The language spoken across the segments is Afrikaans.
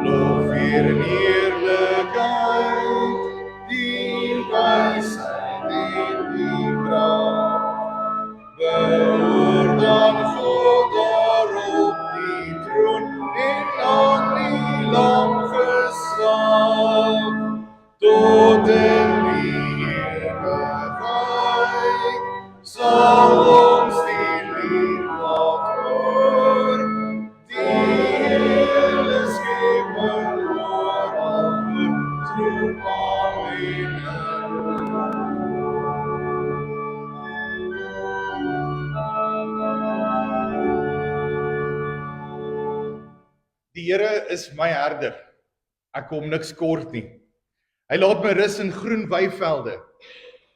Lof weer in heerlijkheid, die wijsheid en die kracht. Behoort aan God daar op die troon en aan die lam geslacht, tot in die eeuwigheid sal ons die lied laat hoor. Die hele schepping oral roep amen. Die Here is my herder, ek kom niks kort nie. Hy laat my rus in groen weivelde.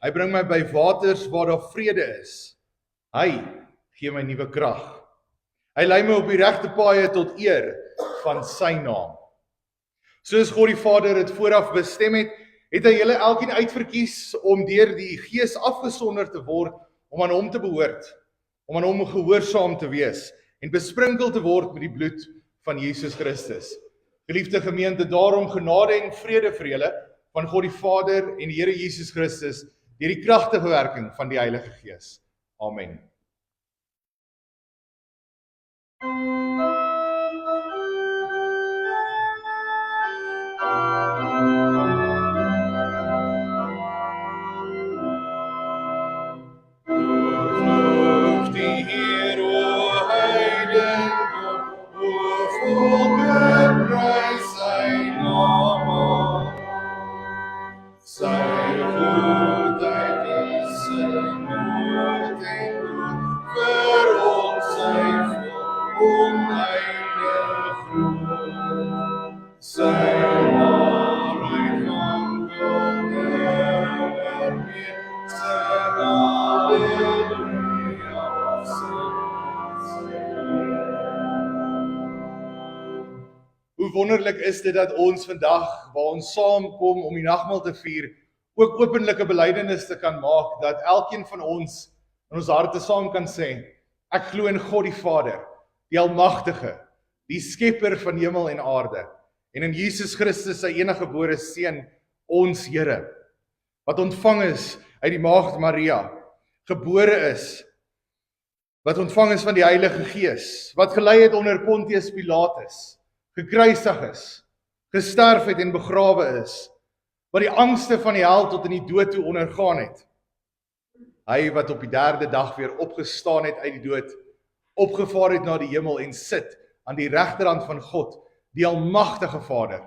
Hy bring my by waters waar daar vrede is. Hy gee my nuwe krag. Hy lei my op die regte paaie tot eer van sy naam. Soos God die Vader dit vooraf bestem het, het hy julle elkeen uitverkies om deur die Gees afgesonder te word, om aan hom te behoort, om aan hom gehoorsaam te wees en besprinkel te word met die bloed van Jesus Christus. Geliefde gemeente, daarom genade en vrede vir julle van God die Vader en die Here Jesus Christus deur die kragtige werking van die Heilige Gees. Amen. Loof die Heer, o heidendom, o volke, prys sy naam. Sy goedheid is in nood en dood, vir ons sy oneindig groot. Sy waarheid van wonder meer, sy halleluja Hoe wonderlik is dit dat ons vandag, waar ons saamkom om die nagmaal te vier, ook openlike belydenis te kan maak, dat elkeen van ons in ons harte saam kan sê, ek glo in God die Vader, die Almagtige, die Skepper van hemel en aarde, en in Jesus Christus sy enige gebore Seun, ons Here, wat ontvang is uit die Maagd Maria, gebore is, wat ontvang is van die Heilige Gees, wat gelei het onder Pontius Pilatus, gekruisig is, gesterf het en begrawe is, wat die angste van die hel tot in die dood toe ondergaan het. Hy wat op die derde dag weer opgestaan het uit die dood, opgevaar het na die hemel en sit aan die regterhand van God, die Almagtige Vader,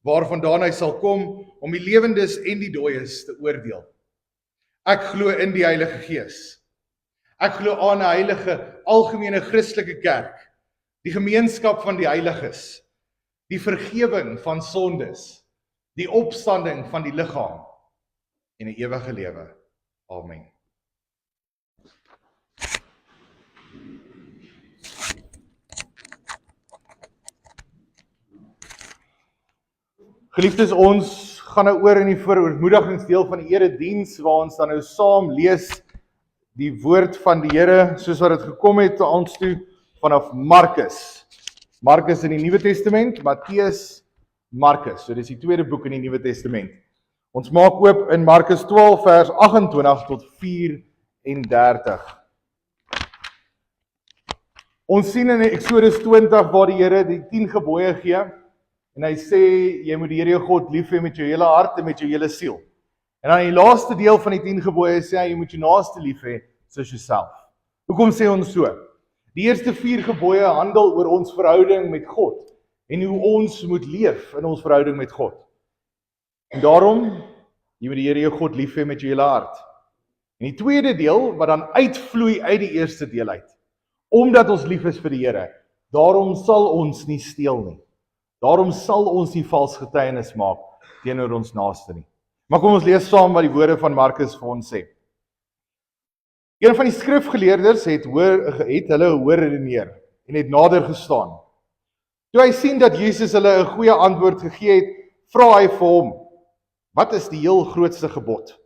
waarvandaan hy sal kom om die lewendes en die dooies te oordeel. Ek glo in die Heilige Gees. Ek glo aan 'n heilige, algemene Christelike kerk, die gemeenskap van die heiliges, die vergewing van sondes, die opstanding van die liggaam en 'n ewige lewe. Amen. Geliefdes, ons gaan nou oor in die verootmoedigingsdeel van die erediens, waar ons dan nou saam lees die woord van die Here, soos wat dit gekom het tot ons toe, vanaf Markus. Markus in die Nuwe Testament, Matteus, Markus. So dis die tweede boek in die Nuwe Testament. Ons maak oop in Markus 12 vers 28 tot 34. Ons sien in Exodus 20 waar die Here die 10 gebooie gee, en hy sê, jy moet die Here jou God lief hê met jou hele hart en met jou hele siel. En dan die laaste deel van die 10 gebooie sê hy, jy moet jou naaste lief hê soos jouself. Hoekom sê ons so? Die eerste 4 gebooie handel oor ons verhouding met God en hoe ons moet leef in ons verhouding met God. En daarom, jy moet die Here jou God lief hê met jou hele hart. En die tweede deel, wat dan uitvloei uit die eerste deel uit, omdat ons lief is vir die Here, daarom sal ons nie steel nie. Daarom sal ons nie vals getuienis maak teenoor ons naaste nie. Maar kom ons lees saam wat die woorde van Markus vir ons sê. Een van die skrifgeleerders het hulle hoor redeneer en het nader gestaan. Toe hy sien dat Jesus hulle 'n goeie antwoord gegee het, vra hy vir hom, wat is die heel grootste gebod?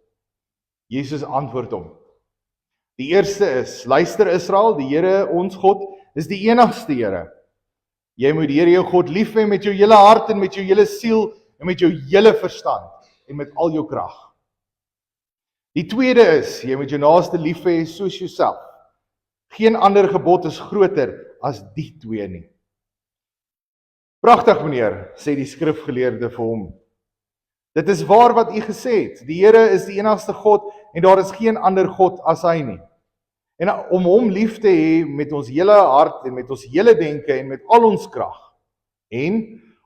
Jesus antwoord hom, die eerste is, luister Israel, die Here ons God is die enigste Here. Jy moet die Here jou God lief hê met jou hele hart en met jou hele siel en met jou hele verstand en met al jou krag. Die tweede is, jy moet jou naaste lief hê soos jouself. Geen ander gebod is groter as die twee nie. Pragtig meneer, sê die skrifgeleerde vir hom. Dit is waar wat u gesê het. Die Here is die enigste God en daar is geen ander God as hy nie. En om hom lief te hê met ons hele hart en met ons hele denke en met al ons krag. En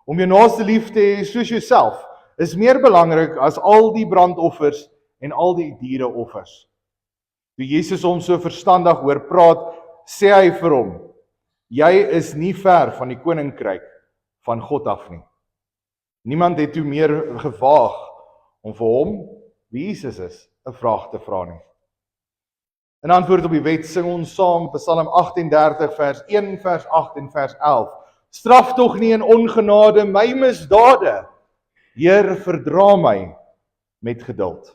om jou naaste lief te hê soos jouself is meer belangrik as al die brandoffers en al die diereoffers. Toe Jesus hom so verstandig hoor praat, sê hy vir hom: jy is nie ver van die koninkryk van God af nie. Niemand het toe meer gewaag om vir hom, wie Jesus is, 'n vraag te vra nie. In antwoord op die wet sing ons saam Psalm 38 vers 1, vers 8 en vers 11. Straf tog nie in ongenade my misdade, Heer, verdra my met geduld.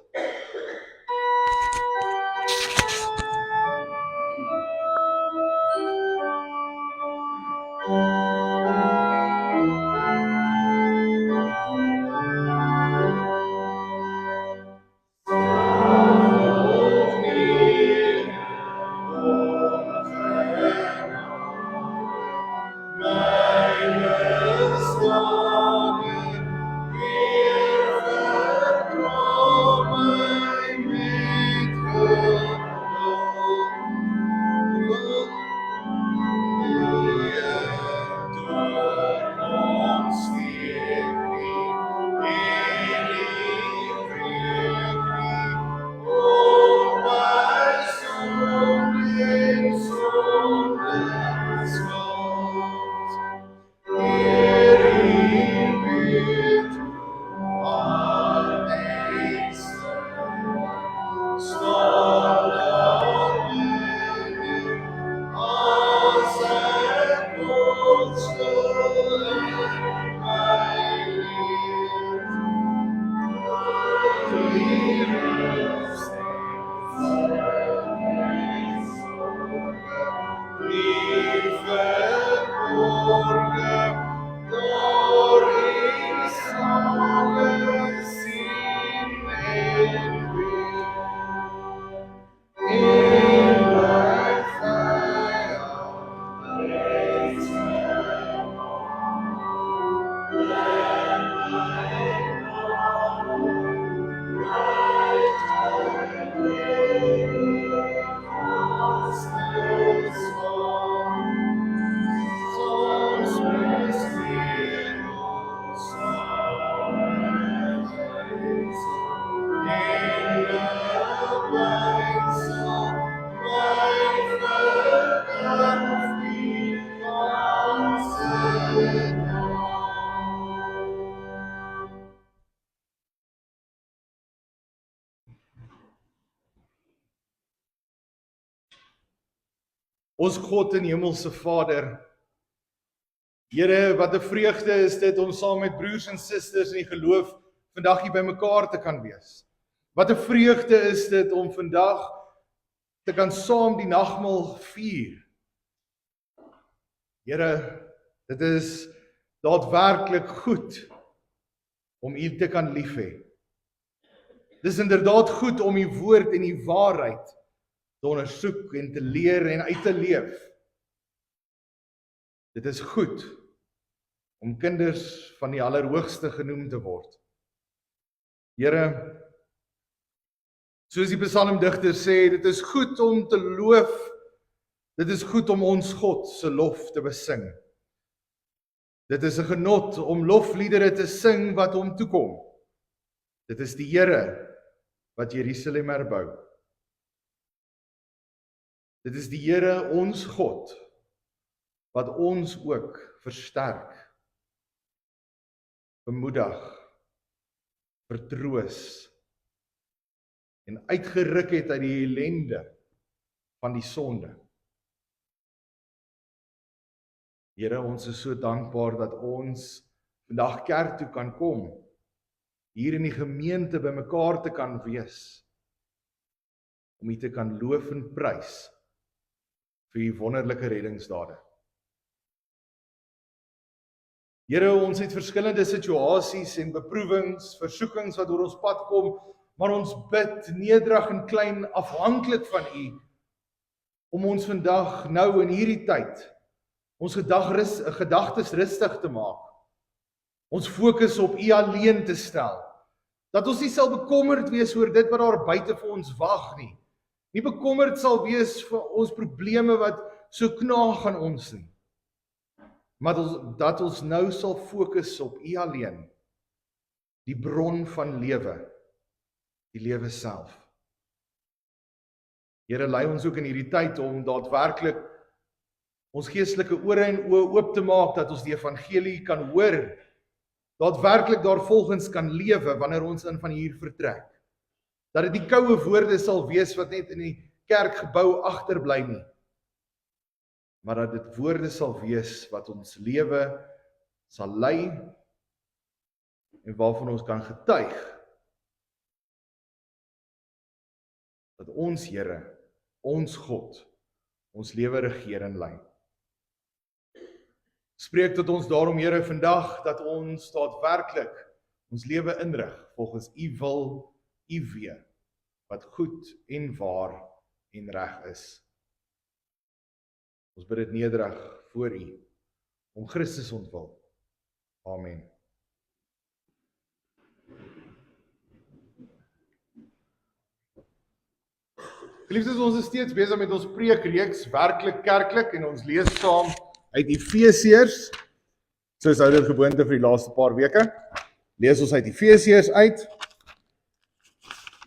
Ons God en Hemelse Vader, Here, wat 'n vreugde is dit om saam met broers en susters in die geloof vandag hier bymekaar te kan wees. Wat 'n vreugde is dit om vandag te kan saam die nagmaal vier. Here, dit is daadwerklik goed om U te kan lief hê. Dis inderdaad goed om U woord en die waarheid te ondersoek en te leer en uit te leef. Dit is goed om kinders van die Allerhoogste genoem te word. Here, soos die psalmdigter sê, dit is goed om te loof, dit is goed om ons God se lof te besing. Dit is 'n genot om lofliedere te sing wat hom toekom. Dit is die Here wat Jerusalem herbou. Dit is die Here, ons God, wat ons ook versterk, bemoedig, vertroos en uitgeruk het uit die ellende van die sonde. Here, ons is so dankbaar dat ons vandag kerk toe kan kom, hier in die gemeente bymekaar te kan wees, om U te kan loof en prys vir U wonderlike reddingsdade. Here, ons het verskillende situasies en beproewings, versoekings wat oor ons pad kom, maar ons bid nederig en klein afhanklik van U, om ons vandag nou in hierdie tyd, ons gedagtes rustig te maak, ons fokus op U alleen te stel, dat ons nie sal bekommerd wees oor dit wat daar buite vir ons wag nie, nie bekommerd sal wees vir ons probleme wat so knaag aan ons nie, maar dat ons nou sal fokus op U alleen, die bron van lewe, die lewe self. Here, lei ons ook in hierdie tyd om daadwerklik ons geestelike ore en oë oop te maak, dat ons die evangelie kan hoor, daadwerklik daarvolgens kan lewe wanneer ons van hier vertrek. Dat dit die koue woorde sal wees wat net in die kerkgebou agterbly nie, maar dat dit woorde sal wees wat ons lewe sal lei en waarvan ons kan getuig dat ons Here, ons God, ons lewe regeer en lei. Spreek tot ons daarom, Here, vandag, dat ons daadwerklik ons lewe inrig volgens U wil, U wee, wat goed en waar en reg is. Ons bid dit nederig voor U, om Christus ontwil. Amen. Geliefdes, ons is steeds besig met ons preekreeks, werklik kerklik, en ons lees saam uit Efesiërs, soos ouer gewoonte vir die laaste paar weke. Lees ons uit Efesiërs uit.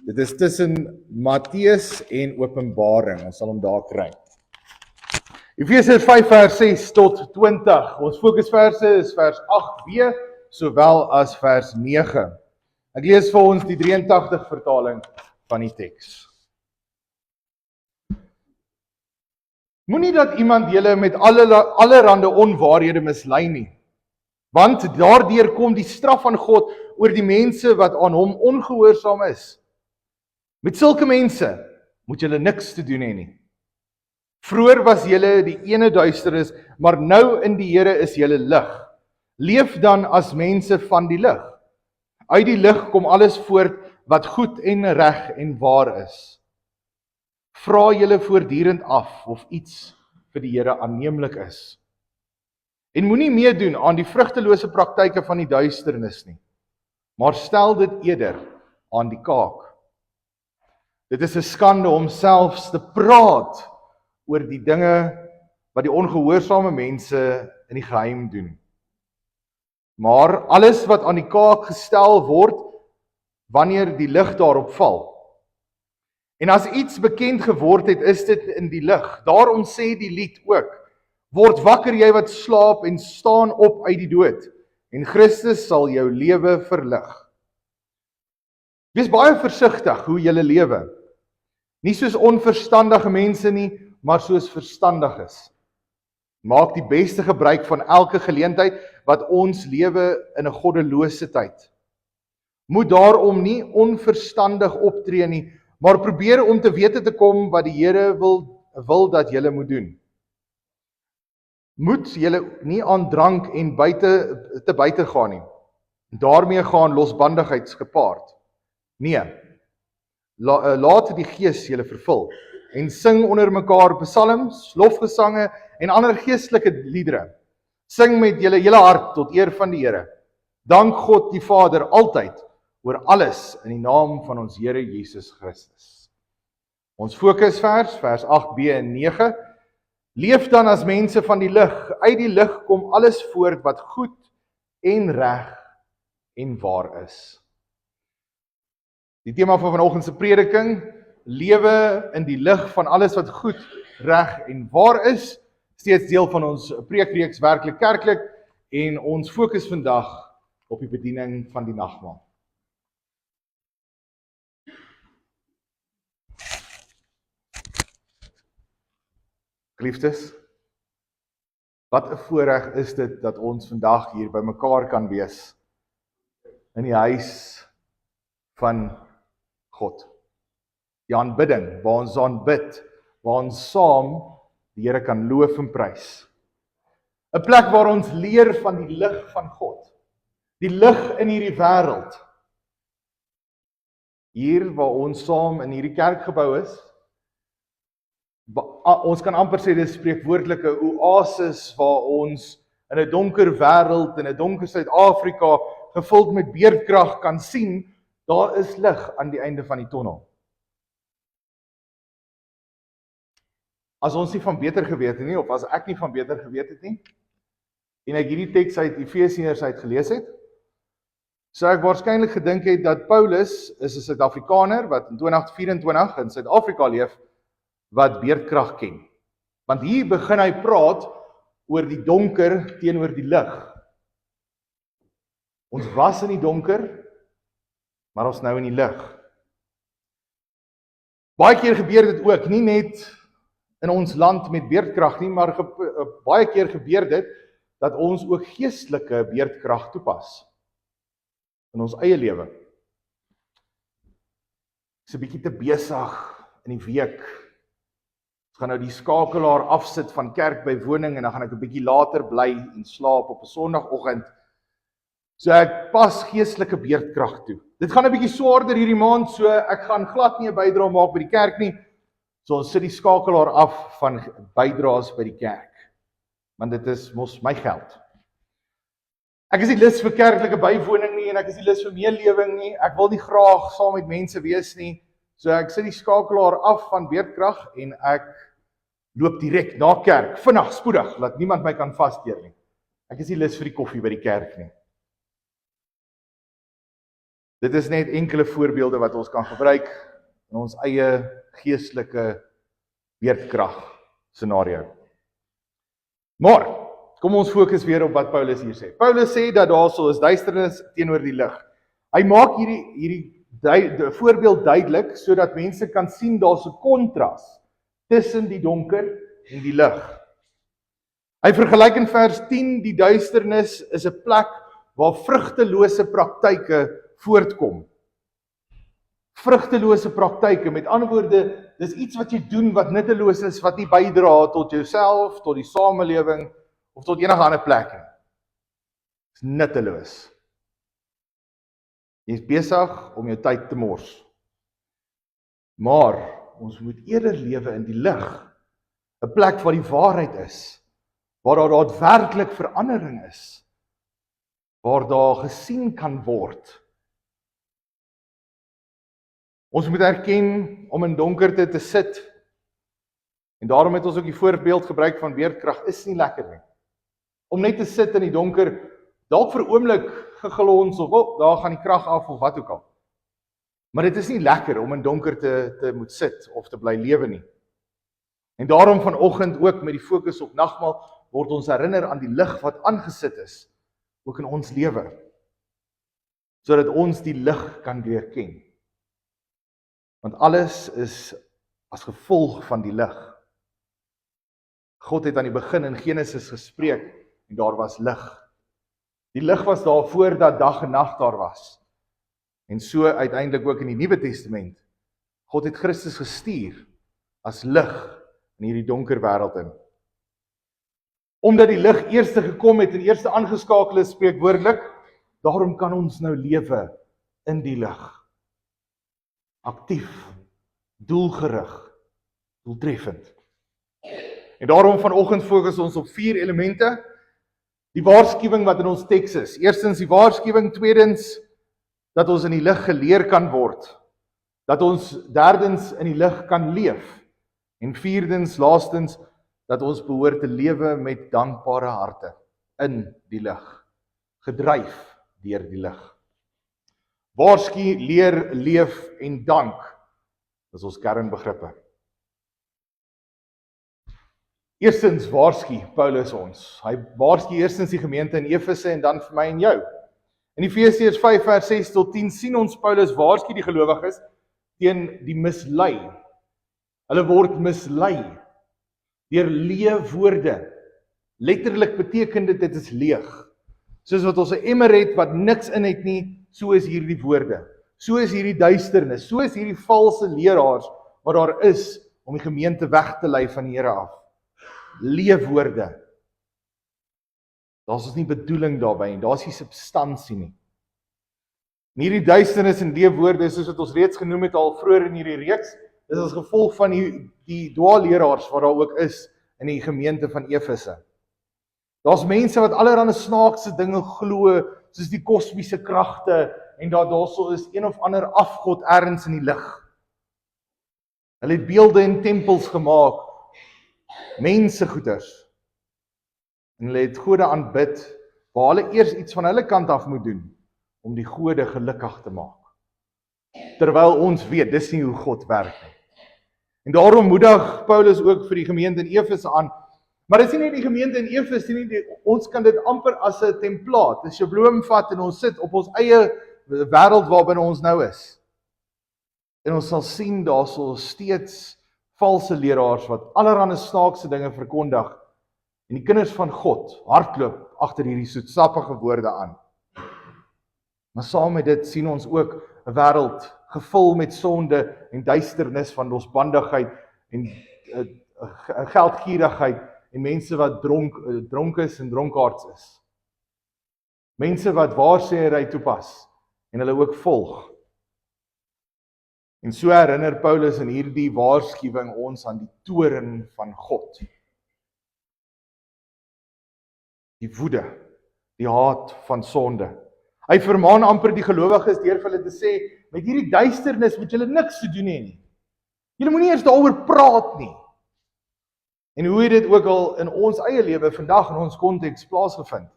Dit is tussen Matteus en Openbaring, ons sal hom daar kry. Efesiërs 5 vers 6 tot 20. Ons fokusverse is vers 8b, sowel as vers 9. Ek lees vir ons die 83 vertaling van die teks. Moenie dat iemand julle met allerhande onwaarhede mislei nie, want daardeur kom die straf van God oor die mense wat aan hom ongehoorsaam is. Met sulke mense moet julle niks te doen hê nie. Vroeër was julle die ene duisternis, maar nou in die Here is julle lig. Leef dan as mense van die lig. Uit die lig kom alles voort wat goed en reg en waar is. Vra julle voortdurend af of iets vir die Here aanneemlik is. En moenie meedoen aan die vrugtelose praktyke van die duisternis nie, maar stel dit eerder aan die kaak. Dit is 'n skande om selfs te praat oor die dinge wat die ongehoorsame mense in die geheim doen. Maar alles wat aan die kaak gestel word, wanneer die lig daarop val. En as iets bekend geword het, is dit in die lig. Daarom sê die lied ook, word wakker jy wat slaap en staan op uit die dood, en Christus sal jou lewe verlig. Wees baie versigtig hoe jy lewe. Nie soos onverstandige mense nie, maar soos verstandiges. Maak die beste gebruik van elke geleentheid wat ons lewe in 'n goddelose tyd. Moet daarom nie onverstandig optree nie, maar probeer om te wete te kom wat die Here wil dat julle moet doen. Moet julle nie aan drank en buite gaan nie. Daarmee gaan losbandigheid gepaard. Nee, laat die Gees julle vervul en sing onder mekaar psalms, lofgesange en ander geestelike liedere. Sing met julle hele hart tot eer van die Here. Dank God die Vader altyd oor alles in die naam van ons Here Jesus Christus. Ons fokusvers, vers 8b en 9. Leef dan as mense van die lig. Uit die lig kom alles voort wat goed en reg en waar is. Die tema van vanoggend se prediking, lewe in die lig van alles wat goed, reg en waar is, steeds deel van ons preekreeks werklik kerklik, en ons fokus vandag op die bediening van die nagmaal. Geliefdes, wat 'n voorreg is dit dat ons vandag hier by mekaar kan wees in die huis van God. Die aanbidding, waar ons aanbid, waar ons saam die Here kan loof en prys. 'n plek waar ons leer van die lig van God. Die lig in hierdie wêreld. Hier waar ons saam in hierdie kerkgebou is, ons kan amper sê dis spreekwoordelike oasis waar ons in 'n donker wêreld, in 'n donker Suid-Afrika, gevuld met beerdkrag kan sien, daar is lig aan die einde van die tonnel. As ons nie van beter geweet het nie, of as ek nie van beter geweet het nie, en ek hierdie teks uit Efesiërs uit gelees het, sou ek waarskynlik gedink het dat Paulus is 'n Suid-Afrikaner wat in 2024 in Suid-Afrika leef, wat beerdkrag ken. Want hier begin hy praat oor die donker teenoor die lig. Ons was in die donker, maar ons nou in die lig. Baie keer gebeur dit ook, nie net in ons land met beerdkrag nie, maar baie keer gebeur dit, dat ons ook geestelike beerdkrag toepas in ons eie lewe. Ek is 'n bietjie te besig in die week. Ons gaan nou die skakelaar afsit van kerk by woning en dan gaan ek 'n bietjie later bly en slaap op 'n Sondagoggend. So ek pas geestelike beerdkrag toe. Dit gaan 'n bietjie swaarder hierdie maand, so ek gaan glad nie 'n bydrae maak by die kerk nie. So ons sit die skakelaar af van bydraes by die kerk. Want dit is mos my geld. Ek is nie lus vir kerklike bywoning nie en ek is nie lus vir meelewing nie. Ek wil nie graag saam met mense wees nie. So ek sit die skakelaar af van beerdkrag en ek loop direk na kerk, vinnig, spoedig, laat niemand my kan vassteer nie. Ek is nie lus vir die koffie by die kerk nie. Dit is net enkele voorbeelde wat ons kan gebruik in ons eie geestelike beerdkrag scenario. Maar, kom ons fokus weer op wat Paulus hier sê. Paulus sê dat daar is duisternis teenoor die lig. Hy maak hierdie voorbeeld duidelik, sodat mense kan sien daar's 'n kontras tussen die donker en die lig. Hy vergelyk in vers 10, die duisternis is 'n plek waar vrugtelose praktyke voortkom. Vrugtelose praktyke, met ander woorde, dis iets wat jy doen wat nutteloos is, wat nie bydra tot jouself, tot die samelewing, of tot enige ander plek nie. Dis nutteloos. Jy is besig om jou tyd te mors. Maar, ons moet eerder lewe in die lig, 'n plek waar die waarheid is, waar daar daadwerklik verandering is, waar daar gesien kan word. Ons moet erken om in donkerte te sit, en daarom het ons ook die voorbeeld gebruik van beerdkrag, is nie lekker nie. Om net te sit in die donker, dalk vir 'n oomblik geglons, of daar gaan die krag af, of wat ook al. Maar dit is nie lekker om in donkerte te moet sit, of te bly lewe nie. En daarom vanoggend ook met die fokus op nagmaal, word ons herinner aan die lig wat aangesit is, ook in ons lewe, sodat ons die lig kan leer ken. Want alles is as gevolg van die lig. God het aan die begin in Genesis gespreek, en daar was lig. Die lig was daar voordat dag en nag daar was. En so uiteindelik ook in die Nuwe Testament. God het Christus gestuur as lig in hierdie donker wêreld in. Omdat die lig eers gekom het en eers aangeskakel is spreekwoordelik, daarom kan ons nou lewe in die lig. Aktief, doelgerig, doeltreffend. En daarom vanoggend fokus ons op 4 elemente. Die waarskuwing wat in ons teks is. Eerstens die waarskuwing, tweedens dat ons in die lig geleer kan word. Dat ons derdens in die lig kan leef. En vierdens, laastens, dat ons behoort te lewe met dankbare harte in die lig, gedryf deur die lig. Waarsku, leer, leef en dank, dis ons kernbegrippe. Eerstens waarsku Paulus ons. Hy waarsku eerstens die gemeente in Efese en dan vir my en jou. In Efesiërs 5 vers 6 tot 10 sien ons Paulus waarsku die gelowiges teen die mislei. Hulle word mislei deur leeuwoorde. Letterlik beteken dit is leeg. Soos wat ons 'n emmer het wat niks in het nie, so is hierdie woorde. So is hierdie duisternis, so is hierdie valse leraars wat daar is om die gemeente weg te lei van die Here af. Leeuwoorde. Daar's ons nie bedoeling daarby en daar's nie substansie nie. En hierdie duisternis en leefwoorde, soos wat ons reeds genoem het al vroeër in hierdie reeks, is as gevolg van die dwaalleraars wat daar ook is in die gemeente van Efese. Daar's mense wat allerlei snaakse dinge glo, soos die kosmiese kragte, en daarso is een of ander afgod ergens in die lig. Hulle het beelde en tempels gemaak, mensegoeders, en hulle het gode aanbid, waar hulle eers iets van hulle kant af moet doen, om die gode gelukkig te maak. Terwyl ons weet, dis nie hoe God werk nie. En daarom moedig Paulus ook vir die gemeente in Efese aan, maar dis nie net die gemeente in Efese nie, ons kan dit amper as 'n templaat, 'n sjabloon vat en ons sit op ons eie wêreld waarbinne ons nou is. En ons sal sien daarso steeds valse leraars wat allerlei snaakse dinge verkondig en die kinders van God hardloop agter hierdie soetsappige woorde aan. Maar saam met dit sien ons ook 'n wêreld gevul met sonde en duisternis van losbandigheid en geldgierigheid en mense wat dronk is en dronkaards is. Mense wat waarsêery toepas en hulle ook volg. En so herinner Paulus in hierdie waarskuwing ons aan die toorn van God. Die woede, die haat van sonde. Hy vermaan amper die gelowiges deur vir hulle te sê, met hierdie duisternis moet julle niks te doen hê nie. Julle moenie eers daaroor praat nie. En hoe het dit ook al in ons eie lewe vandag in ons konteks plaasgevind?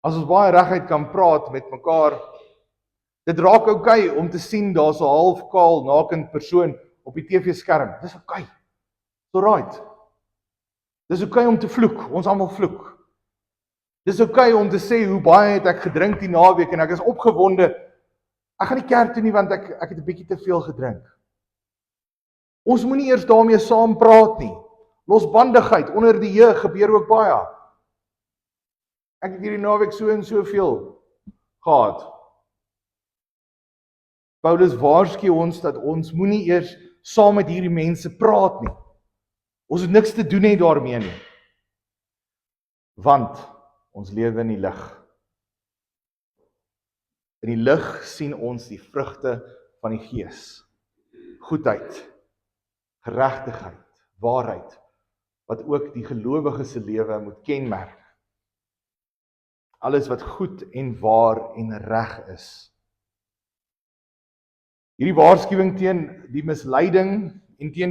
As ons baie reguit kan praat met mekaar, dit raak oukei om te sien daar's 'n halfkaal nakend persoon op die TV-skerm. Dis oukei. It's alright. Dis oukei om te vloek, ons almal vloek. Dis oukei om te sê hoe baie het ek gedrink die naweek en ek is opgewonde. Ek gaan nie kerk toe nie want ek het 'n bietjie te veel gedrink. Ons moenie eers daarmee saam praat nie. Losbandigheid onder die jeug gebeur ook baie. Ek het hierdie naweek so en soveel gehad. Paulus waarsku ons dat ons moenie eers saam met hierdie mense praat nie. Ons het niks te doen hê daarmee nie. Want ons lewe in die lig. In die lig sien ons die vrugte van die Gees. Goedheid, geregtigheid, waarheid, wat ook die gelowige se lewe moet kenmerk. Alles wat goed en waar en reg is. Hierdie waarskuwing teen die misleiding en teen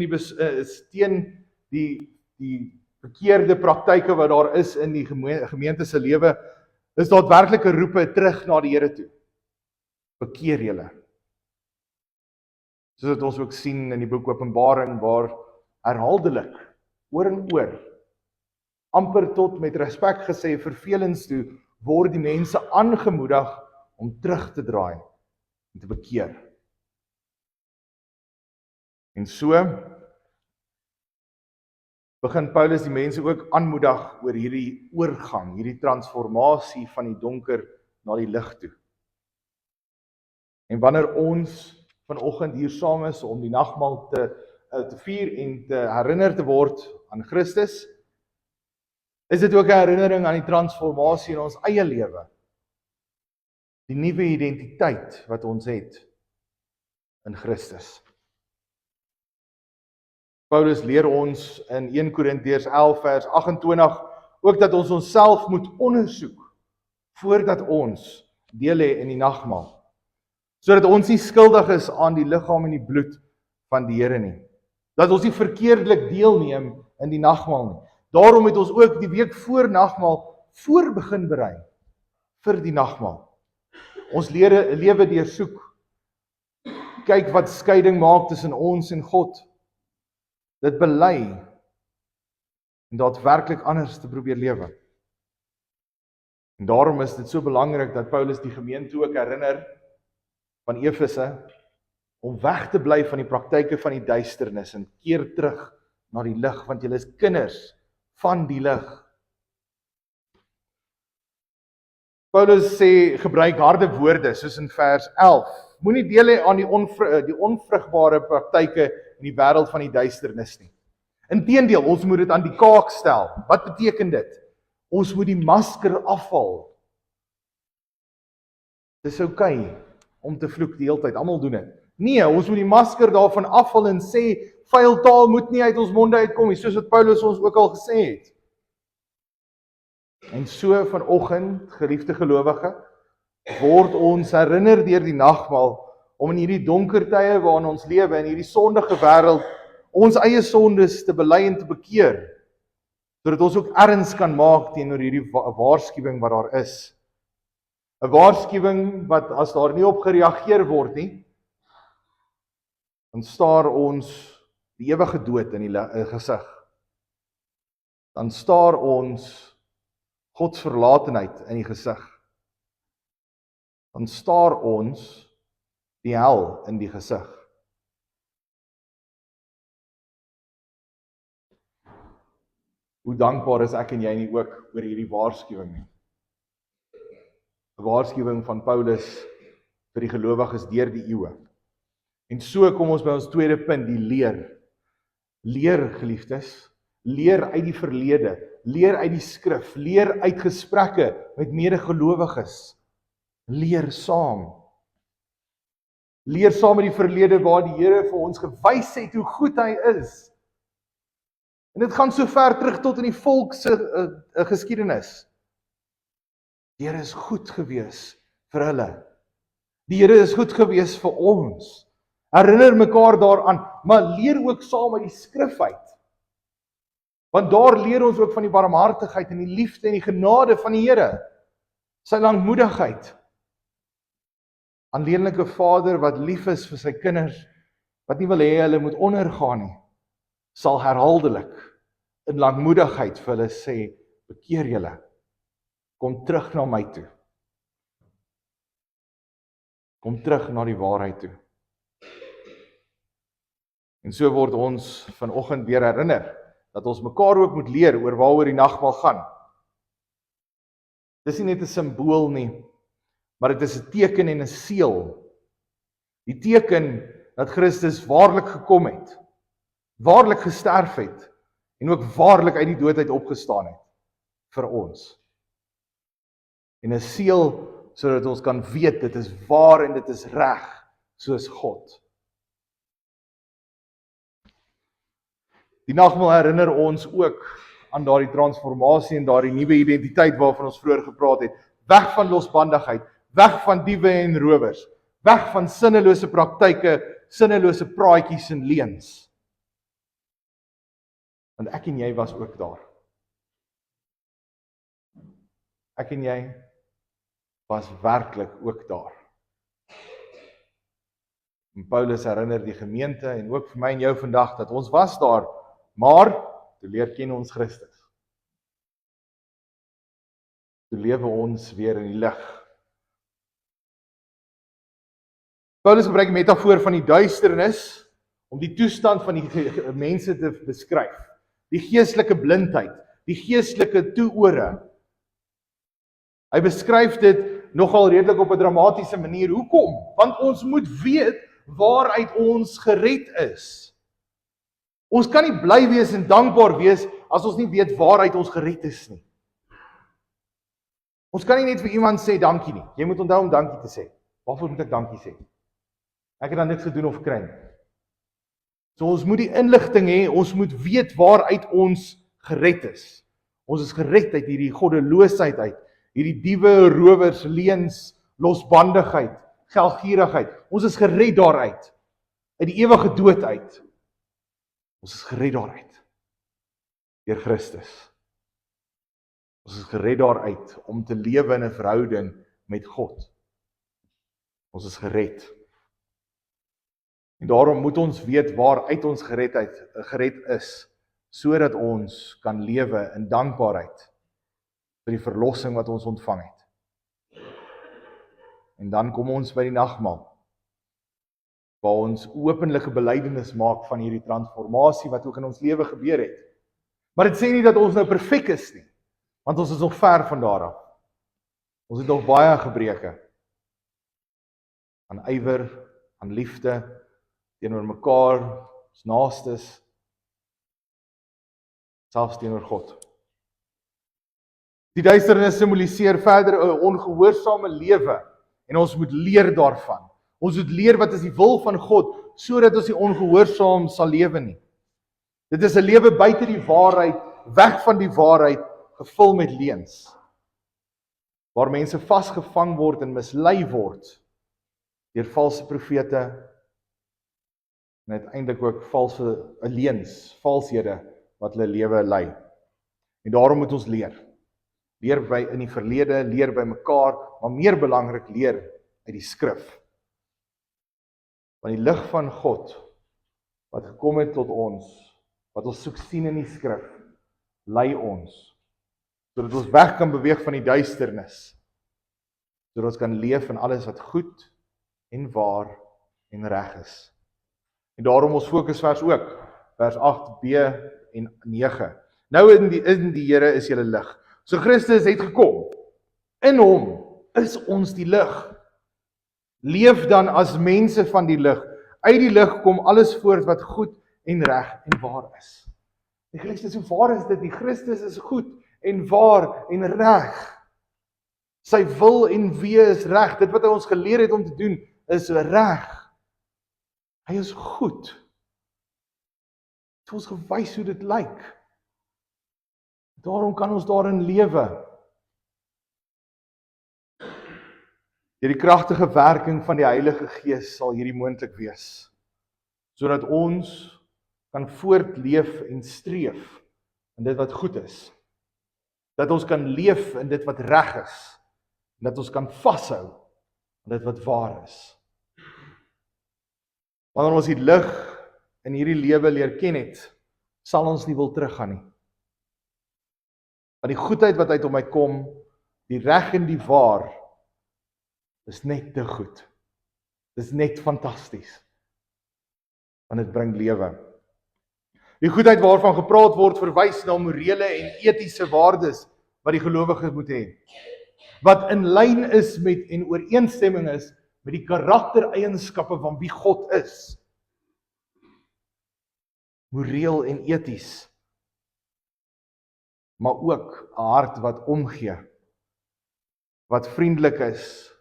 die verkeerde praktyke wat daar is in die gemeente se lewe, is daadwerklike roepe terug na die Here toe. Bekeer julle. Soos wat ons ook sien in die boek Openbaring, waar herhaaldelik, oor en oor, amper tot met respek gesê, vervelings toe, word die mense aangemoedig om terug te draai en te bekeer. En so begin Paulus die mense ook aanmoedig oor hierdie oorgang, hierdie transformasie van die donker na die lig toe. En wanneer ons vanoggend hier saam is om die nagmaal te vier en te herinner te word aan Christus, is dit ook 'n herinnering aan die transformasie in ons eie lewe. Die nuwe identiteit wat ons het in Christus. Paulus leer ons in 1 Korintiërs 11 vers 28 ook dat ons onsself moet ondersoek voordat ons deel hê in die nagmaal. Sodat ons nie skuldig is aan die liggaam en die bloed van die Here nie. Dat ons nie verkeerdelik deelneem in die nagmaal nie. Daarom het ons ook die week voor nagmaal voorbegin berei vir die nagmaal. Ons lewe deursoek. Kyk wat skeiding maak tussen ons en God. Dit bely en daadwerklik anders te probeer lewe. En daarom is dit so belangrik dat Paulus die gemeente ook herinner van Efese om weg te bly van die praktyke van die duisternis en keer terug na die lig, want julle is kinders van die lig. Paulus sê, gebruik harde woorde, soos in vers 11. Moenie deel hê aan die onvrugbare praktyke in die wêreld van die duisternis nie. Inteendeel, ons moet dit aan die kaak stel. Wat beteken dit? Ons moet die masker afhaal. Dis oukei om te vloek die hele tyd, almal doen dit. Nee, ons moet die masker daarvan afhaal en sê, vuil taal moet nie uit ons monde uitkom nie, soos wat Paulus ons ook al gesê het. En so vanoggend, geliefde gelowige, word ons herinner deur die nagmaal om in hierdie donker tye waarin ons lewe, in hierdie sondige wêreld, ons eie sondes te bely en te bekeer, sodat ons ook erns kan maak teenoor hierdie waarskuwing wat daar is. 'n Waarskuwing wat as daar nie op gereageer word nie, dan staar ons die ewige dood in die gesig. Dan staar ons God se verlatenheid in die gesig. Dan staar ons die hel in die gesig. Hoe dankbaar is ek en jy nie ook oor hierdie waarskuwing nie. 'n Waarskuwing van Paulus vir die gelowiges deur die eeue. En so kom ons by ons tweede punt, die leer. Leer, geliefdes, leer uit die verlede, leer uit die skrif, leer uit gesprekke met medegelowiges. Leer saam. Leer saam met die verlede waar die Here vir ons gewys het hoe goed hy is. En dit gaan so ver terug tot in die volk se geskiedenis. Die Here is goed gewees vir hulle. Die Here is goed gewees vir ons. Herinner mekaar daaraan, maar leer ook saam uit die skrif uit. Want daar leer ons ook van die barmhartigheid en die liefde en die genade van die Here. Sy lankmoedigheid. Aanleenlike Vader wat lief is vir sy kinders, wat nie wil hê hulle moet ondergaan nie, sal herhaaldelik in lankmoedigheid vir hulle sê, bekeer julle, kom terug na my toe. Kom terug na die waarheid toe. En so word ons vanoggend weer herinner, dat ons mekaar ook moet leer oor waaroor die nagmaal gaan. Dis nie net 'n simbool nie, maar dit is 'n teken en 'n seël. Die teken dat Christus waarlik gekom het, waarlik gesterf het, en ook waarlik uit die dood uit opgestaan het, vir ons. En 'n seël, sodat ons kan weet, dit is waar en dit is reg, soos God. Die nagmaal herinner ons ook aan daardie transformasie en daardie nuwe identiteit waarvan ons vroeër gepraat het. Weg van losbandigheid, weg van diewe en rowers, weg van sinnelose praktyke, sinnelose praatjies en leuns. Want ek en jy was ook daar. Ek en jy was werklik ook daar. En Paulus herinner die gemeente en ook vir my en jou vandag dat ons was daar, maar toe leer ken ons Christus. Toe lewe ons weer in die lig. Paulus gebruik die metafoor van die duisternis om die toestand van die mense te beskryf. Die geestelike blindheid, die geestelike toeore. Hy beskryf dit nogal redelik op 'n dramatiese manier. Hoekom? Want ons moet weet waaruit ons gered is. Ons kan nie bly wees en dankbaar wees as ons nie weet waaruit ons gered is nie. Ons kan nie net vir iemand sê dankie nie. Jy moet onthou om dankie te sê. Waarvoor moet ek dankie sê? Ek het dan niks gedoen of gekry nie. So ons moet die inligting hê, ons moet weet waaruit ons gered is. Ons is gered uit hierdie goddeloosheid uit, hierdie diewe, rowers, leuns, losbandigheid, geldgierigheid. Ons is gered daaruit, uit die ewige dood uit. Ons is gered daaruit, deur Christus. Ons is gered daaruit, om te lewe in 'n verhouding met God. Ons is gered. En daarom moet ons weet waaruit ons gered is, sodat ons kan lewe in dankbaarheid vir die verlossing wat ons ontvang het. En dan kom ons by die nagmaal, waar ons openlike belydenis maak van hierdie transformasie wat ook in ons lewe gebeur het. Maar dit sê nie dat ons nou perfek is nie, want ons is nog ver van daar af. Ons het nog baie gebreke aan ywer, aan liefde, teenoor mekaar, ons naastes, selfs teenoor God. Die duisternis simboliseer verder 'n ongehoorsame lewe en ons moet leer daarvan. Ons moet leer wat is die wil van God sodat ons nie ongehoorsaam sal lewe nie. Dit is 'n lewe buite die waarheid, weg van die waarheid, gevul met leuns. Waar mense vasgevang word en mislei word deur valse profete en uiteindelik ook leuns, valshede wat hulle lewe lei. En daarom moet ons leer. Leer by in die verlede, leer by mekaar, maar meer belangrik leer uit die skrif. Want die lig van God wat gekom het tot ons, wat ons soek sien in die skrif, lei ons sodat ons weg kan beweeg van die duisternis, sodat ons kan leef in alles wat goed en waar en reg is. En daarom ons fokusvers ook, vers 8b en 9. Nou in die Here is julle lig. So Christus het gekom. In hom is ons die lig. Leef dan as mense van die lig. Uit die lig kom alles voort wat goed en reg en waar is. Die Christus, hoe waar is dit? Die Christus is goed en waar en reg. Sy wil en wee is reg. Dit wat hy ons geleer het om te doen, is reg. Hy is goed. Het het ons gewys hoe dit lyk. Daarom kan ons daarin lewe. Deur die kragtige werking van die Heilige Gees sal hierdie moontlik wees, sodat ons kan voortleef en streef in dit wat goed is. Dat ons kan leef in dit wat reg is. En dat ons kan vashou in dit wat waar is. Wanneer ons die lig in hierdie lewe leer ken het, sal ons nie wil teruggaan nie. Want die goedheid wat uit hom uitkom, die reg en die waar, is net te goed. Dis net fantasties. Want dit bring lewe. Die goedheid waarvan gepraat word, verwys na morele en etiese waardes wat die gelowige moet hê. Wat in lyn is met en ooreenstemming is met die karaktereienskappe van wie God is. Moreel en eties. Maar ook 'n hart wat omgee. Wat vriendelik is,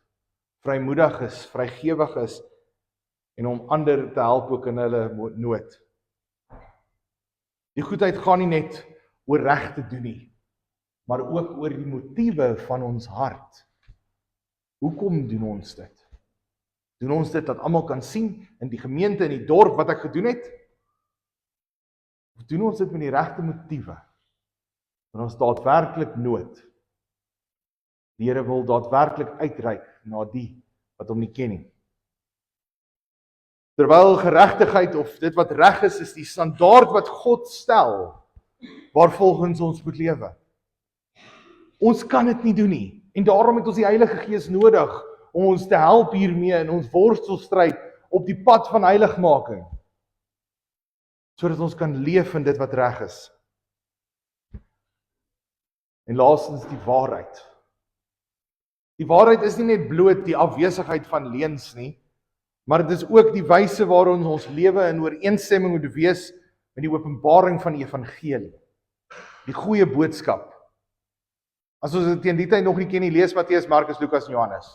vrymoedig is, vrygewig is en om ander te help ook in hulle nood. Die goedheid gaan nie net oor reg te doen nie, maar ook oor die motiewe van ons hart. Hoekom doen ons dit? Doen ons dit dat almal kan sien in die gemeente, in die dorp wat ek gedoen het? Of doen ons dit met die regte motiewe? Want ons daadwerklik nood. Die Here wil daadwerklik uitreik na die wat hom nie ken nie. Terwyl geregtigheid of dit wat reg is die standaard wat God stel, waarvolgens ons moet lewe. Ons kan dit nie doen nie, en daarom het ons die Heilige Gees nodig, om ons te help hiermee in ons worstelstryd op die pad van heiligmaking, sodat ons kan leef in dit wat reg is. En laastens die waarheid. Die waarheid is nie net bloot die afwesigheid van leuns nie, maar dit is ook die wyse waarin ons lewe in ooreenstemming moet wees met die openbaring van die evangelie. Die goeie boodskap. As ons dit teen die tyd nog nie ken nie, lees Matteus, Markus, Lukas en Johannes.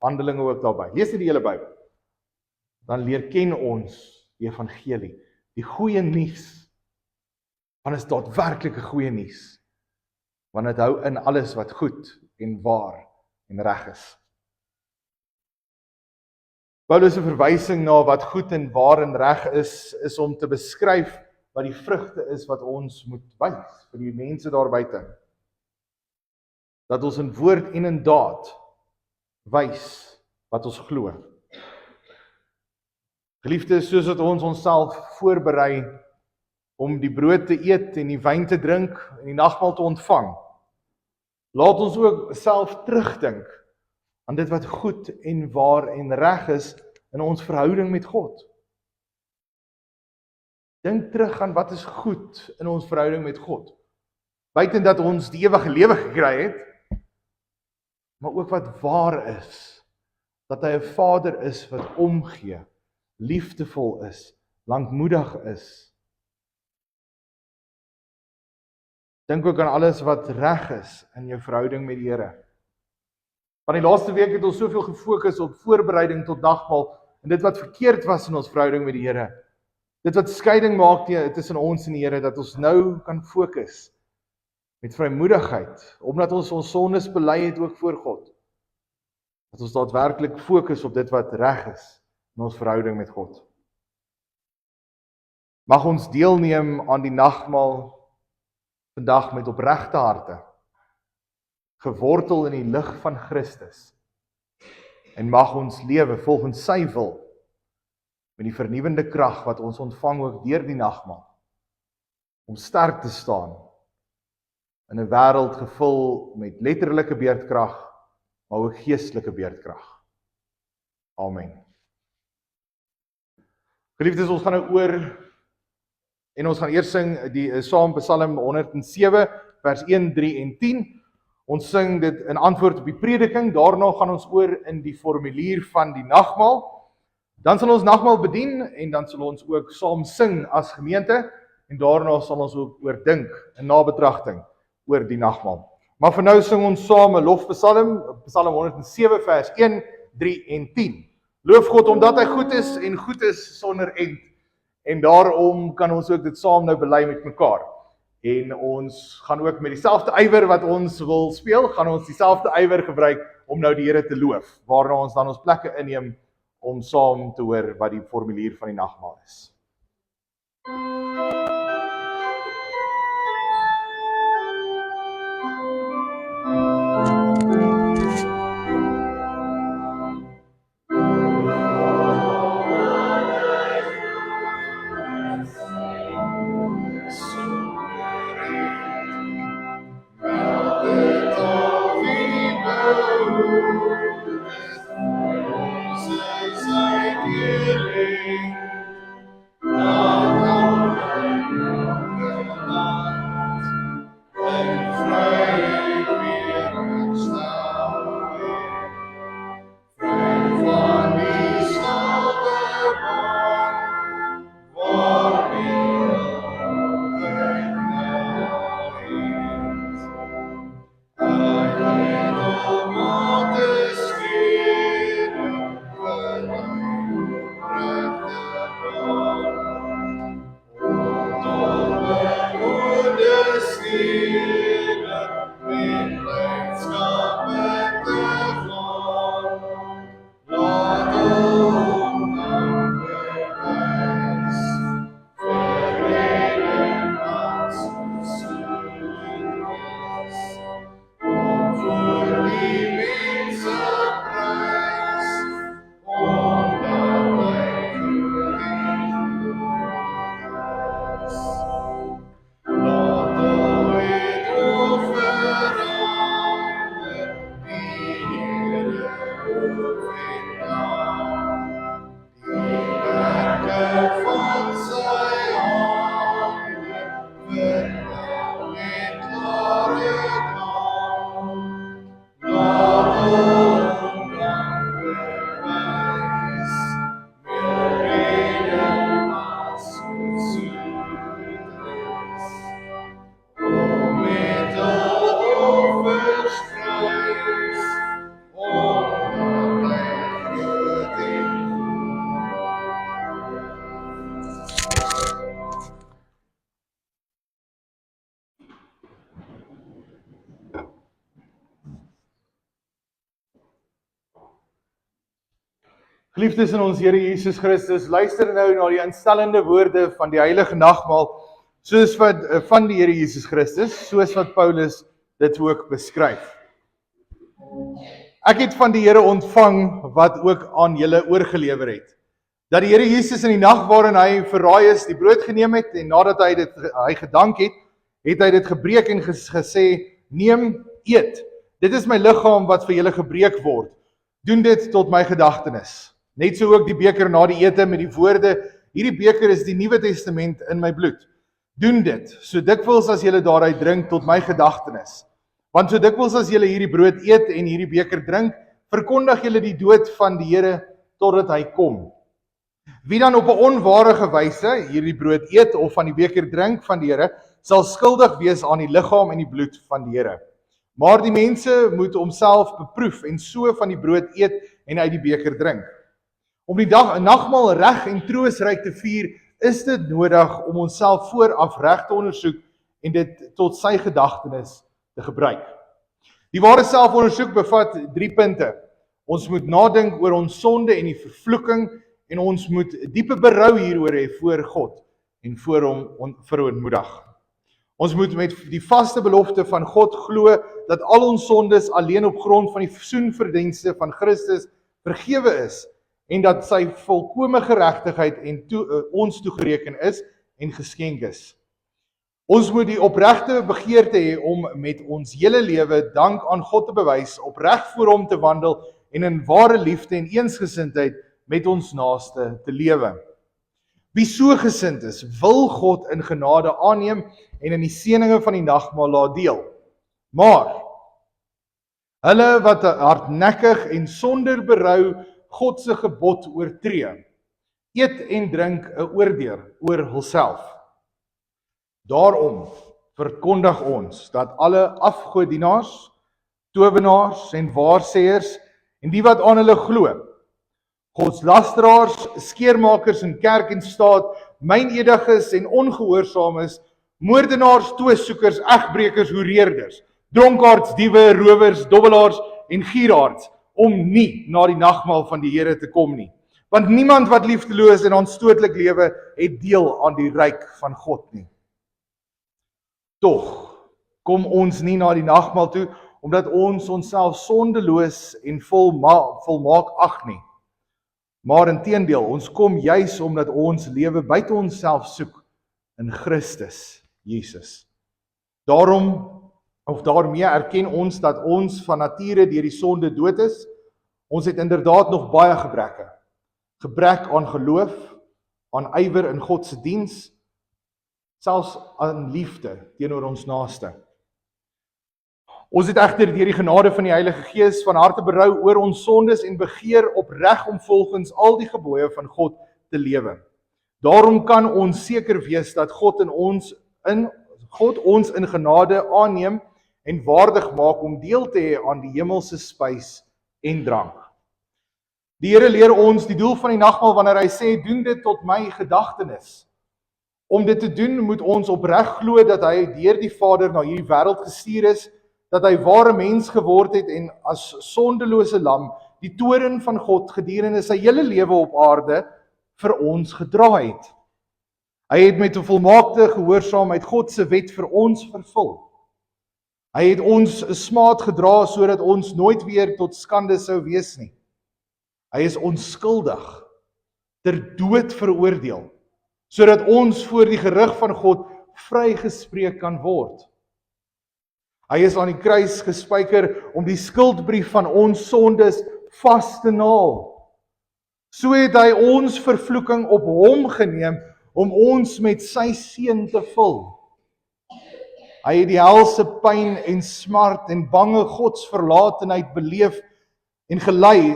Handelinge ook daarby. Lees die hele Bybel. Dan leer ken ons die evangelie, die goeie nuus. Want is daadwerklike goeie nuus. Want dit hou in alles wat goed en waar en reg is. Paulus se verwysing na wat goed en waar en reg is om te beskryf wat die vrugte is wat ons moet wys vir die mense daar buite. Dat ons in woord en in daad wys wat ons glo. Geliefdes, soos dat ons onsself voorberei om die brood te eet en die wyn te drink en die nagmaal te ontvang, laat ons ook self terugdink aan dit wat goed en waar en reg is in ons verhouding met God. Dink terug aan wat is goed in ons verhouding met God. Buiten dat ons die ewige lewe gekry het, maar ook wat waar is. Dat hy 'n Vader is wat omgee, liefdevol is, lankmoedig is. Dink ook aan alles wat reg is in jou verhouding met die Here. Van die laaste week het ons soveel gefokus op voorbereiding tot nagmaal en dit wat verkeerd was in ons verhouding met die Here. Dit wat skeiding maak tussen ons en die Here, dat ons nou kan fokus met vrymoedigheid, omdat ons sondes bely het ook voor God. Dat ons daadwerklik fokus op dit wat reg is in ons verhouding met God. Mag ons deelneem aan die nagmaal vandag met opregte harte, gewortel in die lig van Christus, en mag ons lewe volgens sy wil, met die vernuwende krag wat ons ontvang ook deur die nagmaal, om sterk te staan in 'n wêreld gevul met letterlike beerdkrag, maar ook geestelike beerdkrag. Amen. Geliefdes, ons gaan nou oor en ons gaan eers sing die Psalm Psalm 107 vers 1, 3 en 10. Ons sing dit in antwoord op die prediking. Daarna gaan ons oor in die formulier van die nagmaal. Dan sal ons nagmaal bedien en dan sal ons ook saam sing as gemeente en daarna sal ons ook oordink in nabetragting oor die nagmaal. Maar vir nou sing ons saam 'n lofpsalm, Psalm 107 vers 1, 3 en 10. Loof God omdat hy goed is en goed is sonder end. En daarom kan ons ook dit saam nou bely met mekaar. En ons gaan ook met dieselfde ywer wat ons wil speel, gaan ons dieselfde ywer gebruik om nou die Here te loof, waarna ons dan ons plekke inneem om saam te hoor wat die formulier van die nagmaal is. Geliefdes in ons Here Jesus Christus, luister nou na die instellende woorde van die heilige nagmaal, soos wat van die Here Jesus Christus, soos wat Paulus dit ook beskryf. Ek het van die Here ontvang wat ook aan julle oorgelewer het. Dat die Here Jesus in die nag waarin hy verraai is, die brood geneem het en nadat hy gedank het, het hy dit gebreek en gesê, neem, eet. Dit is my liggaam wat vir julle gebreek word. Doen dit tot my gedagtenis. Net so ook die beker na die ete met die woorde, hierdie beker is die Nuwe Testament in my bloed. Doen dit, so dikwels as julle daaruit drink tot my gedagtenis. Want so dikwels as julle hierdie brood eet en hierdie beker drink, verkondig julle die dood van die Here totdat hy kom. Wie dan op 'n onwaardige wyse hierdie brood eet of van die beker drink van die Here, sal skuldig wees aan die liggaam en die bloed van die Here. Maar die mense moet homself beproef en so van die brood eet en uit die beker drink. Om die nagmaal reg en troostryk te vier, is dit nodig om onsself vooraf reg te ondersoek en dit tot sy gedagtenis te gebruik. Die ware selfondersoek bevat 3 punte. Ons moet nadink oor ons sonde en die vervloeking en ons moet diepe berou hieroor hê voor God en voor hom verootmoedig. Ons moet met die vaste belofte van God glo dat al ons sondes alleen op grond van die versoenverdienste van Christus vergewe is en dat sy volkome geregtigheid ons toegereken is en geskenk is. Ons moet die opregte begeerte hê om met ons hele lewe dank aan God te bewys, opreg voor hom te wandel en in ware liefde en eensgesindheid met ons naaste te lewe. Wie so gesind is, wil God in genade aanneem en in die seëninge van die nagmaal laat deel. Maar hulle wat hardnekkig en sonder berou God se gebod oortree, eet en drink 'n oordeel oor hulself. Daarom verkondig ons dat alle afgodienaars, towenaars en waarsêers en die wat aan hulle glo, godslasteraars, skeermakers in kerk en staat, mynediges en ongehoorsaames, moordenaars, toosoekers, egbreekers, hoereerders, dronkaards, diewe, rowers, dobbelaars en gieraards, om nie na die nagmaal van die Here te kom nie. Want niemand wat liefdeloos en aanstootlik lewe, het deel aan die ryk van God nie. Tog kom ons nie na die nagmaal toe, omdat ons onsself sondeloos en volmaak ag nie. Maar inteendeel, ons kom juis omdat ons lewe buite onsself soek in Christus Jesus. Daarmee erken ons dat ons van nature deur die sonde dood is. Ons het inderdaad nog baie gebreke. Gebrek aan geloof, aan ywer in God se diens, selfs aan liefde teenoor ons naaste. Ons het egter deur die genade van die Heilige Gees van harte berou oor ons sondes en begeer opreg om volgens al die gebooie van God te lewe. Daarom kan ons seker wees dat God ons in genade aanneem en waardig maak om deel te hê aan die hemelse spys en drank. Die Here leer ons die doel van die nagmaal wanneer hy sê, doen dit tot my gedagtenis. Om dit te doen, moet ons opreg glo dat hy deur die Vader na hierdie wêreld gestuur is, dat hy ware mens geword het en as sondelose lam die toorn van God gedurende sy hele lewe op aarde vir ons gedra het. Hy het met 'n volmaakte gehoorsaamheid God se wet vir ons vervul. Hy het ons smaad gedra sodat ons nooit weer tot skande sou wees nie. Hy is onskuldig, ter dood veroordeel, sodat ons voor die gerig van God vrygespreek kan word. Hy is aan die kruis gespyker om die skuldbrief van ons sondes vas te naal. So het hy ons vervloeking op hom geneem om ons met sy seën te vul. Hy het die helse pyn en smart en bange godsverlatenheid beleef en gelei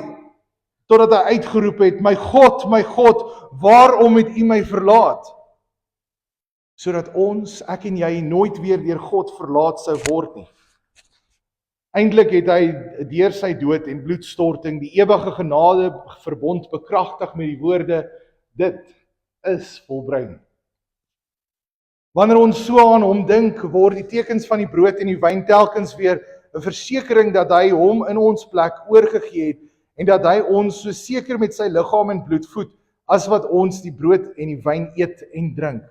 totdat hy uitgeroep het, my God, waarom het U my verlaat? Sodat ons, ek en jy, nooit weer deur God verlaat sou word nie. Eintlik het hy deur sy dood en bloedstorting die ewige genade verbond bekragtig met die woorde, dit is volbring. Wanneer ons so aan hom dink, word die tekens van die brood en die wyn telkens weer 'n versekering dat hy hom in ons plek oorgegee het en dat hy ons so seker met sy liggaam en bloed voed as wat ons die brood en die wyn eet en drink.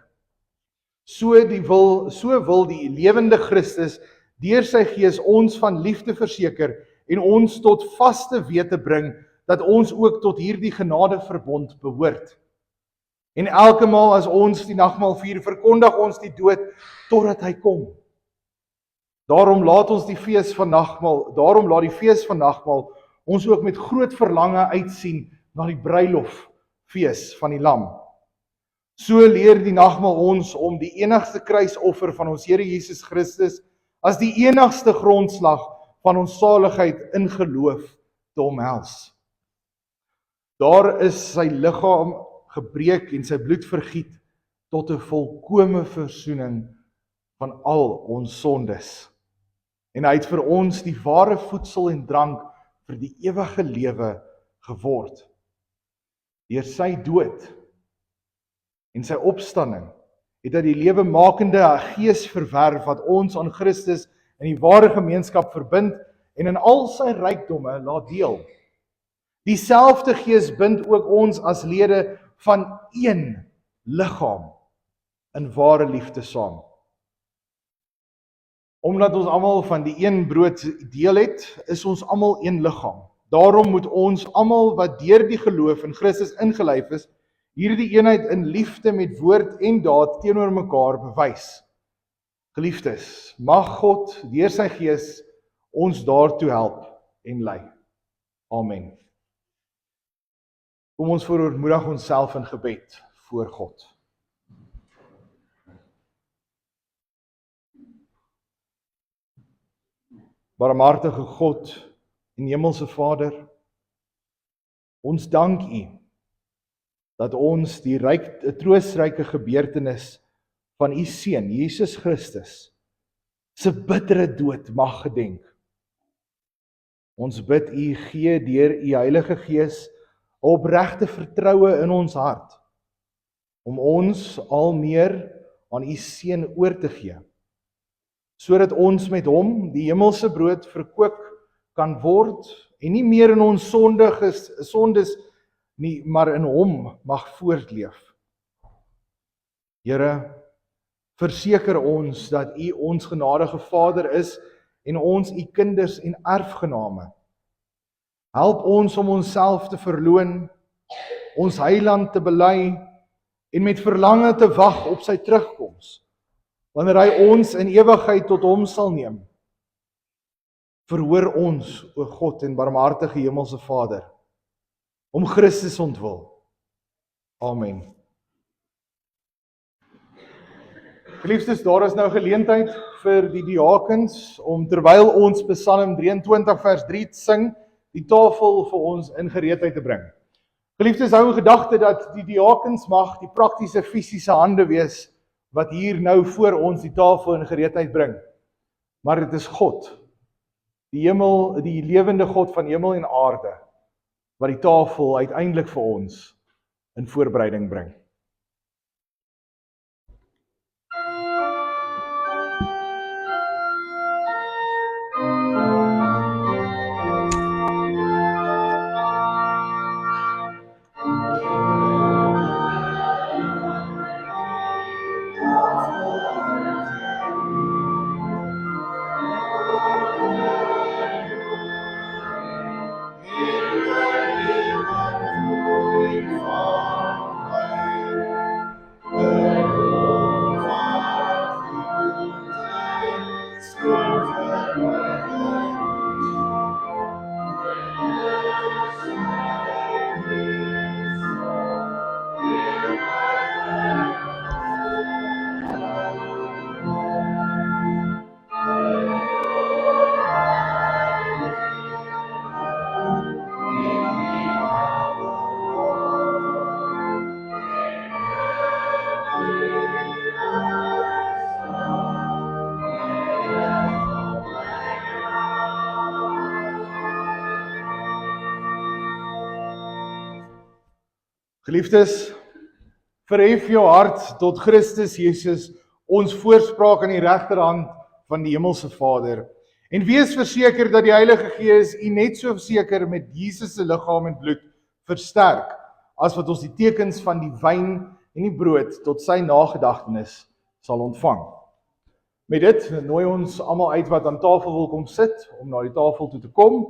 So wil die lewende Christus deur sy Gees ons van liefde verseker en ons tot vaste wete bring dat ons ook tot hierdie genadeverbond behoort. En elke maal as ons die nagmaal vier, verkondig ons die dood totdat hy kom. Daarom laat die fees van nagmaal ons ook met groot verlange uitsien na die bruiloffees van die Lam. So leer die nagmaal ons om die enigste kruisoffer van ons Here Jesus Christus as die enigste grondslag van ons saligheid in geloof te omhels. Daar is sy liggaam gebreek en sy bloed vergiet tot 'n volkome versoening van al ons sondes. En hy het vir ons die ware voedsel en drank vir die ewige lewe geword. Deur sy dood en sy opstanding het hy die lewemakende Gees verwerf wat ons aan Christus in die ware gemeenskap verbind en in al sy rykdomme laat deel. Dieselfde Gees bind ook ons as lede van een liggaam in ware liefde saam. Omdat ons almal van die een brood deel het, is ons almal een liggaam. Daarom moet ons almal wat deur die geloof in Christus ingelyf is, hierdie eenheid in liefde met woord en daad teenoor mekaar bewys. Geliefdes, mag God deur sy Gees ons daartoe help en lei. Amen. Kom ons verootmoedig onsself in gebed voor God. Barmhartige God en Hemelse Vader, ons dank U dat ons die troostryke gebeurtenis van U Seun, Jesus Christus, se bittere dood mag gedenk. Ons bid U gee deur U Heilige Gees 'n opregte vertroue in ons hart, om ons al meer aan U Seun oor te gee, sodat ons met Hom die hemelse brood verkoop kan word en nie meer in ons sondes nie, maar in Hom mag voortleef. Here, verseker ons dat U ons genadige Vader is en ons U kinders en erfgename. Help ons om onsself te verloon, ons Heiland te bely en met verlange te wag op sy terugkoms, wanneer hy ons in ewigheid tot Hom sal neem. Verhoor ons, o God en barmhartige Hemelse Vader, om Christus ontwil. Amen. Geliefdes, daar is nou geleentheid vir die diakens om terwyl ons Psalm 23 vers 3 sing, die tafel vir ons in gereedheid te bring. Geliefdes, hou in gedagte dat die diakens mag die praktiese fisiese hande wees wat hier nou voor ons die tafel in gereedheid bring. Maar dit is God, die hemel, die lewende God van hemel en aarde, wat die tafel uiteindelik vir ons in voorbereiding bring. Geliefdes, verhef jou hart tot Christus Jesus, ons voorspraak aan die regterhand van die hemelse Vader. En wees verseker dat die Heilige Gees u net so verseker met Jesus se liggaam en bloed versterk, as wat ons die tekens van die wyn en die brood tot sy nagedagtenis sal ontvang. Met dit nooi ons almal uit wat aan tafel wil kom sit, om na die tafel toe te kom.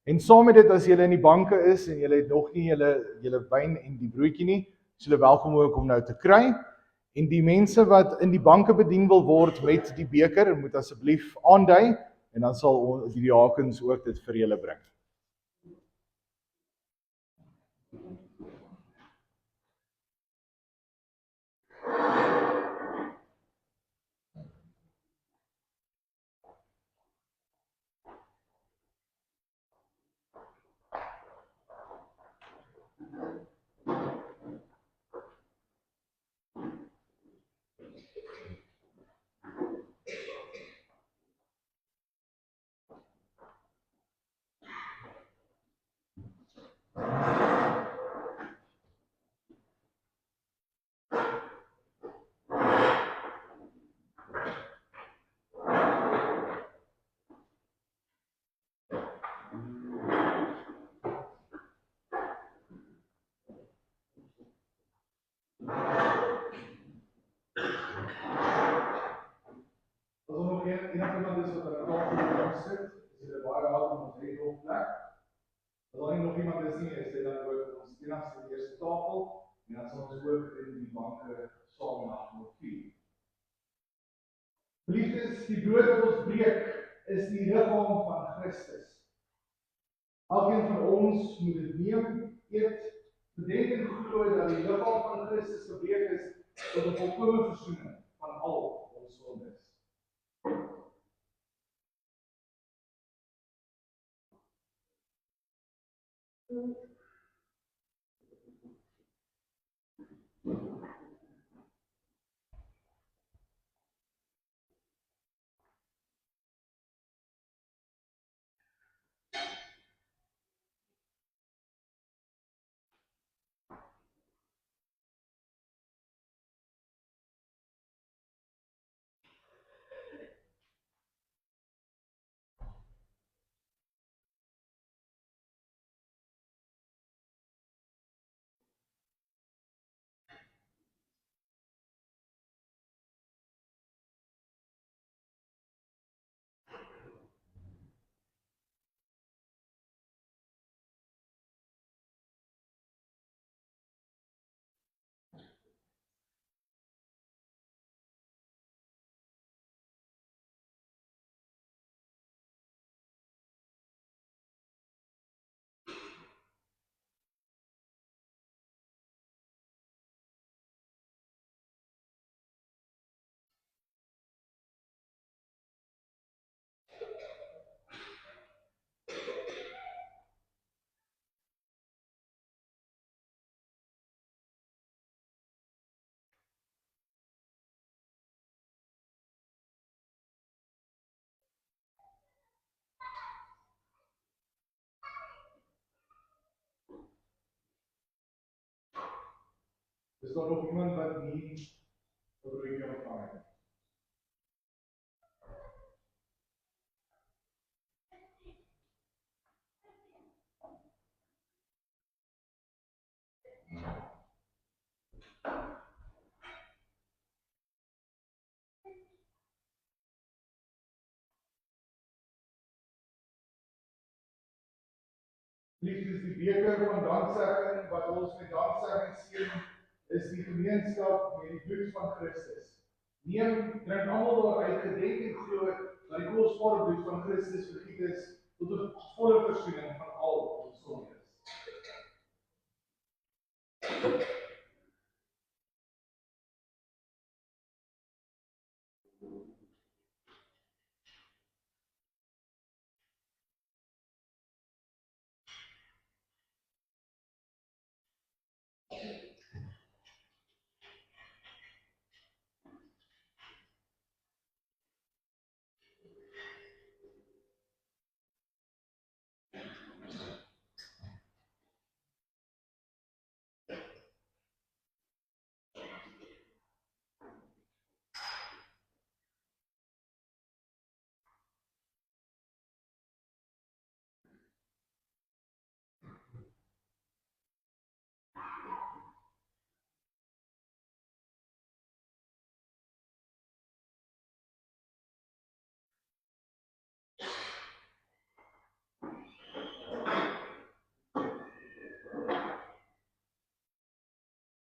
En saam met dit, as julle in die banke is en julle het nog nie julle wyn en die broodjie nie, is julle welkom ook om nou te kry. En die mense wat in die banke bedien wil word met die beker, moet asseblief aandui en dan sal die diakens ook dit vir julle bring. mis nie, is dit dan ook ons enigste eerste tafel en dan sal ons ook in die banke saam nagmaal vier. Geliefdes, die brood wat ons breek is die liggaam van Christus. Elkeen van ons moet dit neem, eet, bedenk en glo dat die liggaam van Christus gebreek is tot 'n volkomme versoening van al ons sondes. Is daar nog iemand wat nie 'n broodjie ontvang het? Liefdes, die beker van danksegging wat ons met danksegging seën, is die gemeenskap met die bloed van Christus. Neem, drink almal daaruit, gedenk en glo dat die kosbare bloed van Christus vergiet is tot 'n volle versoening van al ons sondes.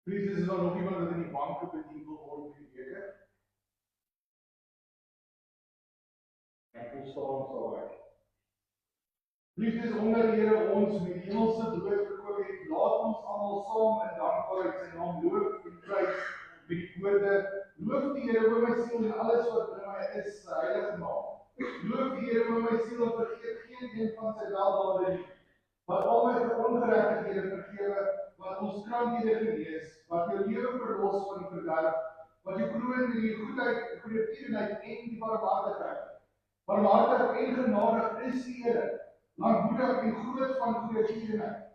Liefdes, is daar nog iemand wat in die banke bedien wil word met die beker? En volstaan ons daarby. Liefdes, omdat die Here ons met die hemelse brood verkoop het, laat ons almal saam in dankbaarheid sy naam loof en prys met die woorde: Loof die Here, o my siel, en alles wat in my is, sy heilige naam. Loof die Here, o my siel, en vergeet geen een van sy weldade nie. Wat al my ongeregtighede vergewe, wat ons krankhede genees, wat jou lewe verlos van die verderf, wat jou kroon met die goedheid, goedertierenheid en die barmhartigheid. Barmhartig en genadig is die Here, lankmoedig en groot van goedertierenheid.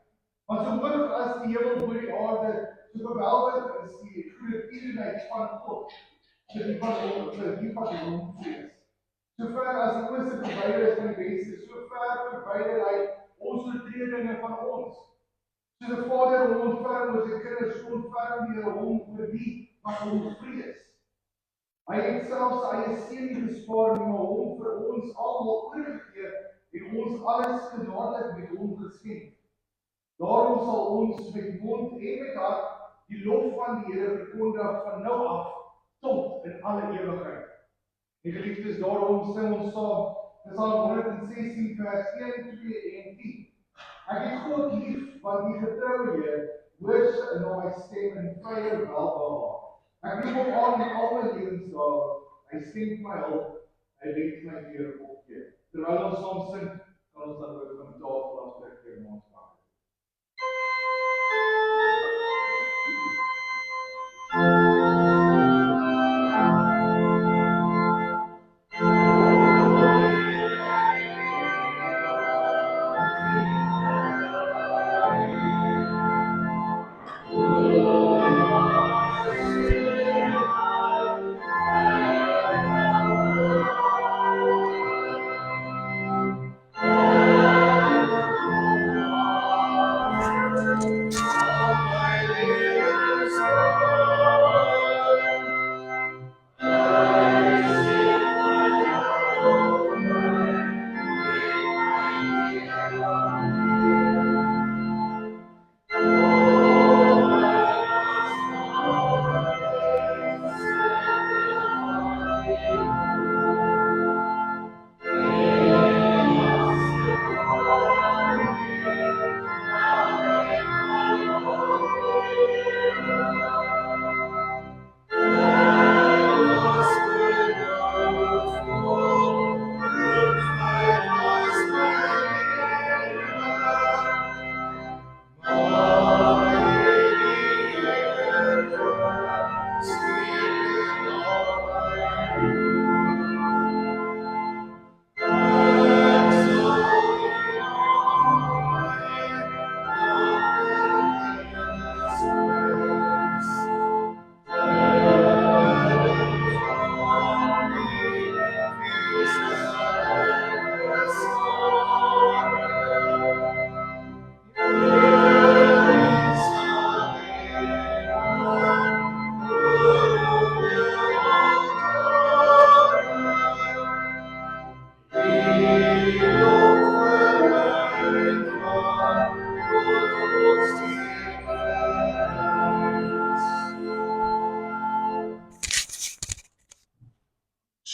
Want so hoog as die hemel bo die aarde, so geweldig is die goedertierenheid van God vir die wat hom vrees. So ver as die ooste verwyder is van die weste, so ver verwyder hy ons oortredinge van ons. So die Vader hom ontferm oor sy kinders, so ontferm die Here hom oor die wat hom vrees. Hy het selfs sy eie seun nie gespaar nie, maar hom vir ons almal oorgegee en ons alles genadelik met hom geskenk. Daarom sal ons met mond en met hart die lof van die Here verkondig van nou af tot in alle ewigheid. En geliefdes, daarom sing ons saam Psalm 116 vers 1, 2 en 10. Ek het God lief, want die getroue Heer hoor na my stem in vrye welbehaag. Ek roep hom aan met al my lewensdae, hy skenk my hulp, hy red my deur op keer. Terwyl ons saam sing, kan ons dan ook van die tafel af terugkeer na ons vader.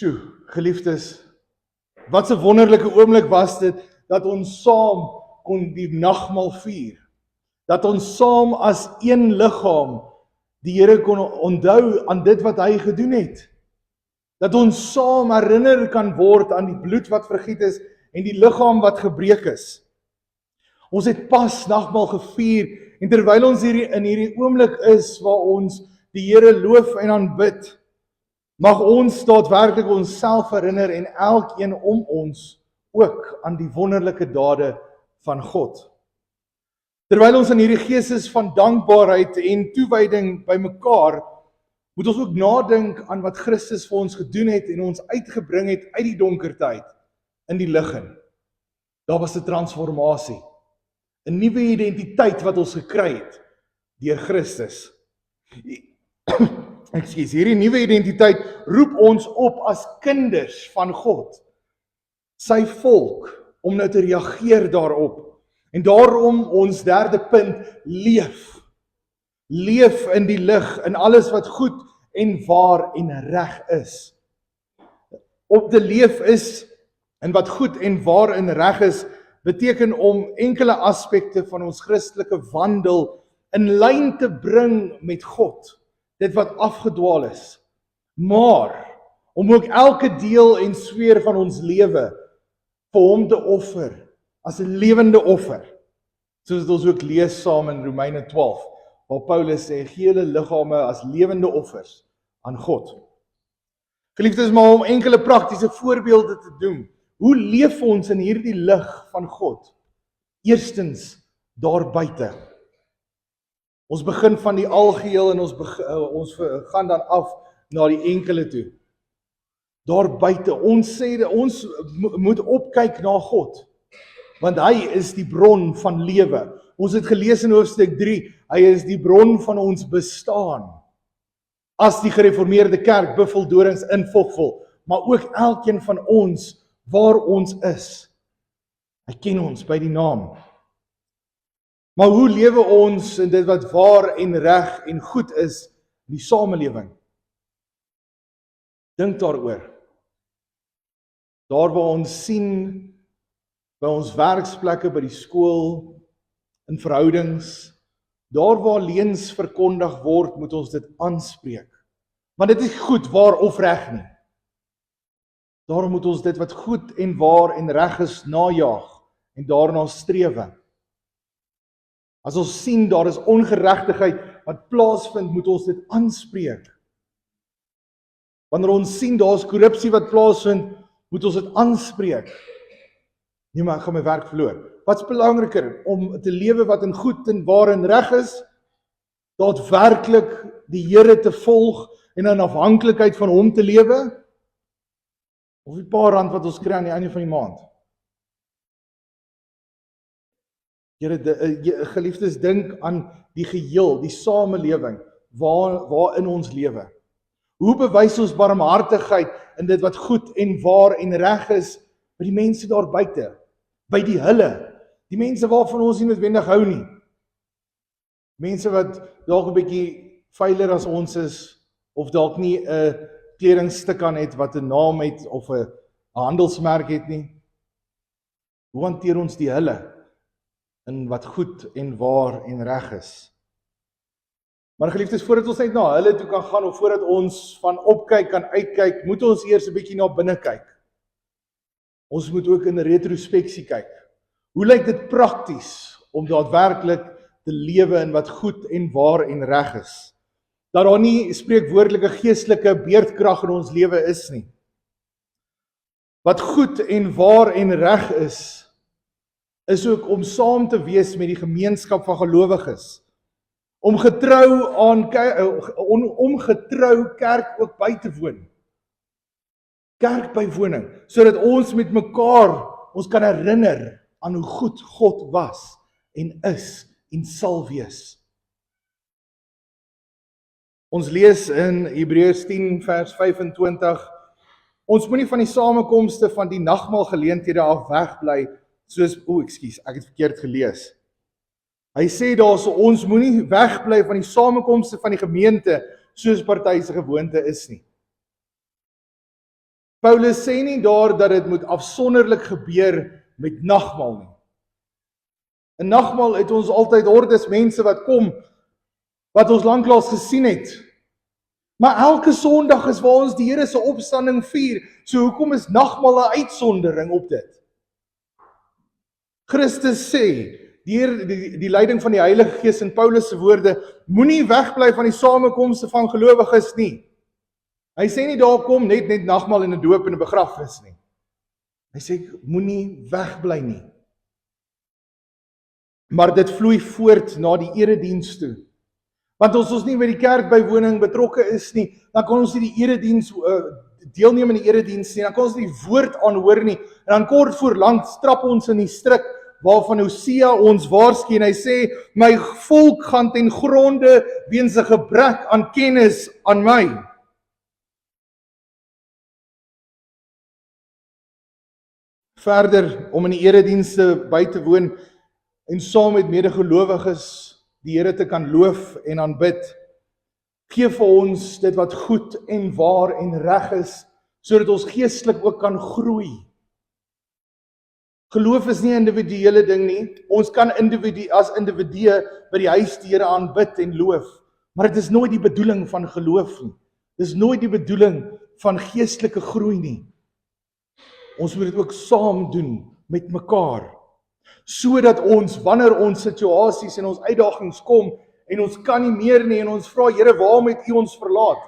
Sjoe, geliefdes, wat 'n wonderlike oomblik was dit, dat ons saam kon die nagmaal vier. Dat ons saam as een liggaam die Here kon onthou aan dit wat hy gedoen het. Dat ons saam herinner kan word aan die bloed wat vergiet is en die liggaam wat gebreek is. Ons het pas nagmaal gevier en terwyl ons in hierdie oomblik is waar ons die Here loof en aanbid, mag ons daadwerklik onsself herinner en elkeen om ons ook aan die wonderlike dade van God. Terwyl ons in hierdie gees van dankbaarheid en toewyding by mekaar, moet ons ook nadink aan wat Christus vir ons gedoen het en ons uitgebring het uit die donkerte uit in die lig in. Daar was 'n transformasie, 'n nuwe identiteit wat ons gekry het deur Christus. Hierdie nuwe identiteit roep ons op as kinders van God, sy volk, om nou te reageer daarop. En daarom ons derde punt, leef. Leef in die lig, in alles wat goed en waar en reg is. Om te leef is, in wat goed en waar en reg is, beteken om enkele aspekte van ons Christelike wandel in lyn te bring met God, dit wat afgedwaal is, maar om ook elke deel en sfeer van ons lewe vir hom te offer, as 'n lewende offer, soos ons ook lees saam in Romeine 12, waar Paulus sê, gee julle liggame as lewende offers aan God. Geliefdes, maar om enkele praktiese voorbeelde te doen, hoe leef ons in hierdie lig van God? Eerstens, daar buite. Ons begin van die algeheel en ons gaan dan af na die enkele toe. Daar buite, ons sê, ons moet opkyk na God, want hy is die bron van lewe. Ons het gelees in hoofstuk 3, hy is die bron van ons bestaan. As die gereformeerde kerk, Buffel, Dorings, in Vogvol, maar ook elkeen van ons, waar ons is. Hy ken ons by die naam. Maar hoe lewe ons in dit wat waar en reg en goed is in die samelewing? Dink daaroor. Daar waar ons sien, by ons werksplekke, by die skool, in verhoudings, daar waar leuns verkondig word, moet ons dit aanspreek. Want dit is goed, waar of reg nie. Daarom moet ons dit wat goed en waar en reg is najaag en daarna strewe. As ons sien daar is ongeregtigheid wat plaasvind, moet ons dit aanspreek. Wanneer ons sien daar is korrupsie wat plaasvind, moet ons dit aanspreek. Nee, maar ek gaan my werk verloor. Wat's belangriker, om te lewe wat in goed en waar en reg is, daadwerklik die Here te volg en in afhanklikheid van hom te lewe, of die paar rand wat ons kry aan die einde van die maand? Here, geliefdes, dink aan die geheel, die samelewing, waarin ons lewe. Hoe bewys ons barmhartigheid in dit wat goed en waar en reg is by die mense daar buite, by die hulle, die mense waarvan ons nie noodwendig hou nie. Mense wat dalk 'n bietjie veiler as ons is, of dalk nie 'n kledingstuk aan het wat 'n naam het of 'n handelsmerk het nie. Hoe hanteer ons die hulle in wat goed en waar en reg is? Maar geliefdes, voordat ons net na hulle toe kan gaan, of voordat ons van opkyk kan uitkyk, moet ons eers 'n bietjie na binne kyk. Ons moet ook in 'n retrospeksie kyk. Hoe lyk dit prakties om daadwerklik te lewe in wat goed en waar en reg is? Dat daar nie spreekwoordelike geestelike beerdkrag in ons lewe is nie. Wat goed en waar en reg is ook om saam te wees met die gemeenskap van gelowiges. Om getrou kerk ook by te woon. Kerkbywoning, sodat ons met mekaar ons kan herinner aan hoe goed God was en is en sal wees. Ons lees in Hebreërs 10 vers 25, ons moenie van die samekomste van die nagmaalgeleenthede af wegbly, soos, ek het verkeerd gelees. Hy sê daarso, ons moenie wegbly van die samekomste van die gemeente, soos party se gewoonte is nie. Paulus sê nie daar dat dit moet afsonderlik gebeur met nagmaal nie. In nagmaal het ons altyd hordes mense wat kom, wat ons lanklaas gesien het. Maar elke Sondag is waar ons die Here se opstanding vier, so hoekom is nagmaal 'n uitsondering op dit? Christus sê, deur die leiding van die Heilige Gees in Paulus se woorde, moenie wegbly van die samekomste van gelowiges nie. Hy sê nie daar kom net nagmaal en 'n doop en 'n begrafnis nie. Hy sê moenie wegbly nie. Maar dit vloei voort na die erediens toe. Want as ons nie by die kerkbywoning betrokke is nie, dan kan ons nie die erediens deelneem in die erediens nie, dan kan ons nie die woord aanhoor nie, en dan kort voor lank strap ons in die stryk waarvan Hosea ons waarsku en hy sê, my volk gaan ten gronde weens 'n gebrek aan kennis aan my. Verder, om in die eredienste by te woon en saam met medegelowiges die Here te kan loof en aanbid, gee vir ons dit wat goed en waar en reg is, sodat ons geestelik ook kan groei. Geloof is nie 'n individuele ding nie. Ons kan as individue by die huis die Here aanbid en loof, maar dit is nooit die bedoeling van geloof nie. Dit is nooit die bedoeling van geestelike groei nie. Ons moet dit ook saam doen met mekaar, sodat ons, wanneer ons situasies en ons uitdagings kom, en ons kan nie meer nie, en ons vra, Here, waarom het U ons verlaat?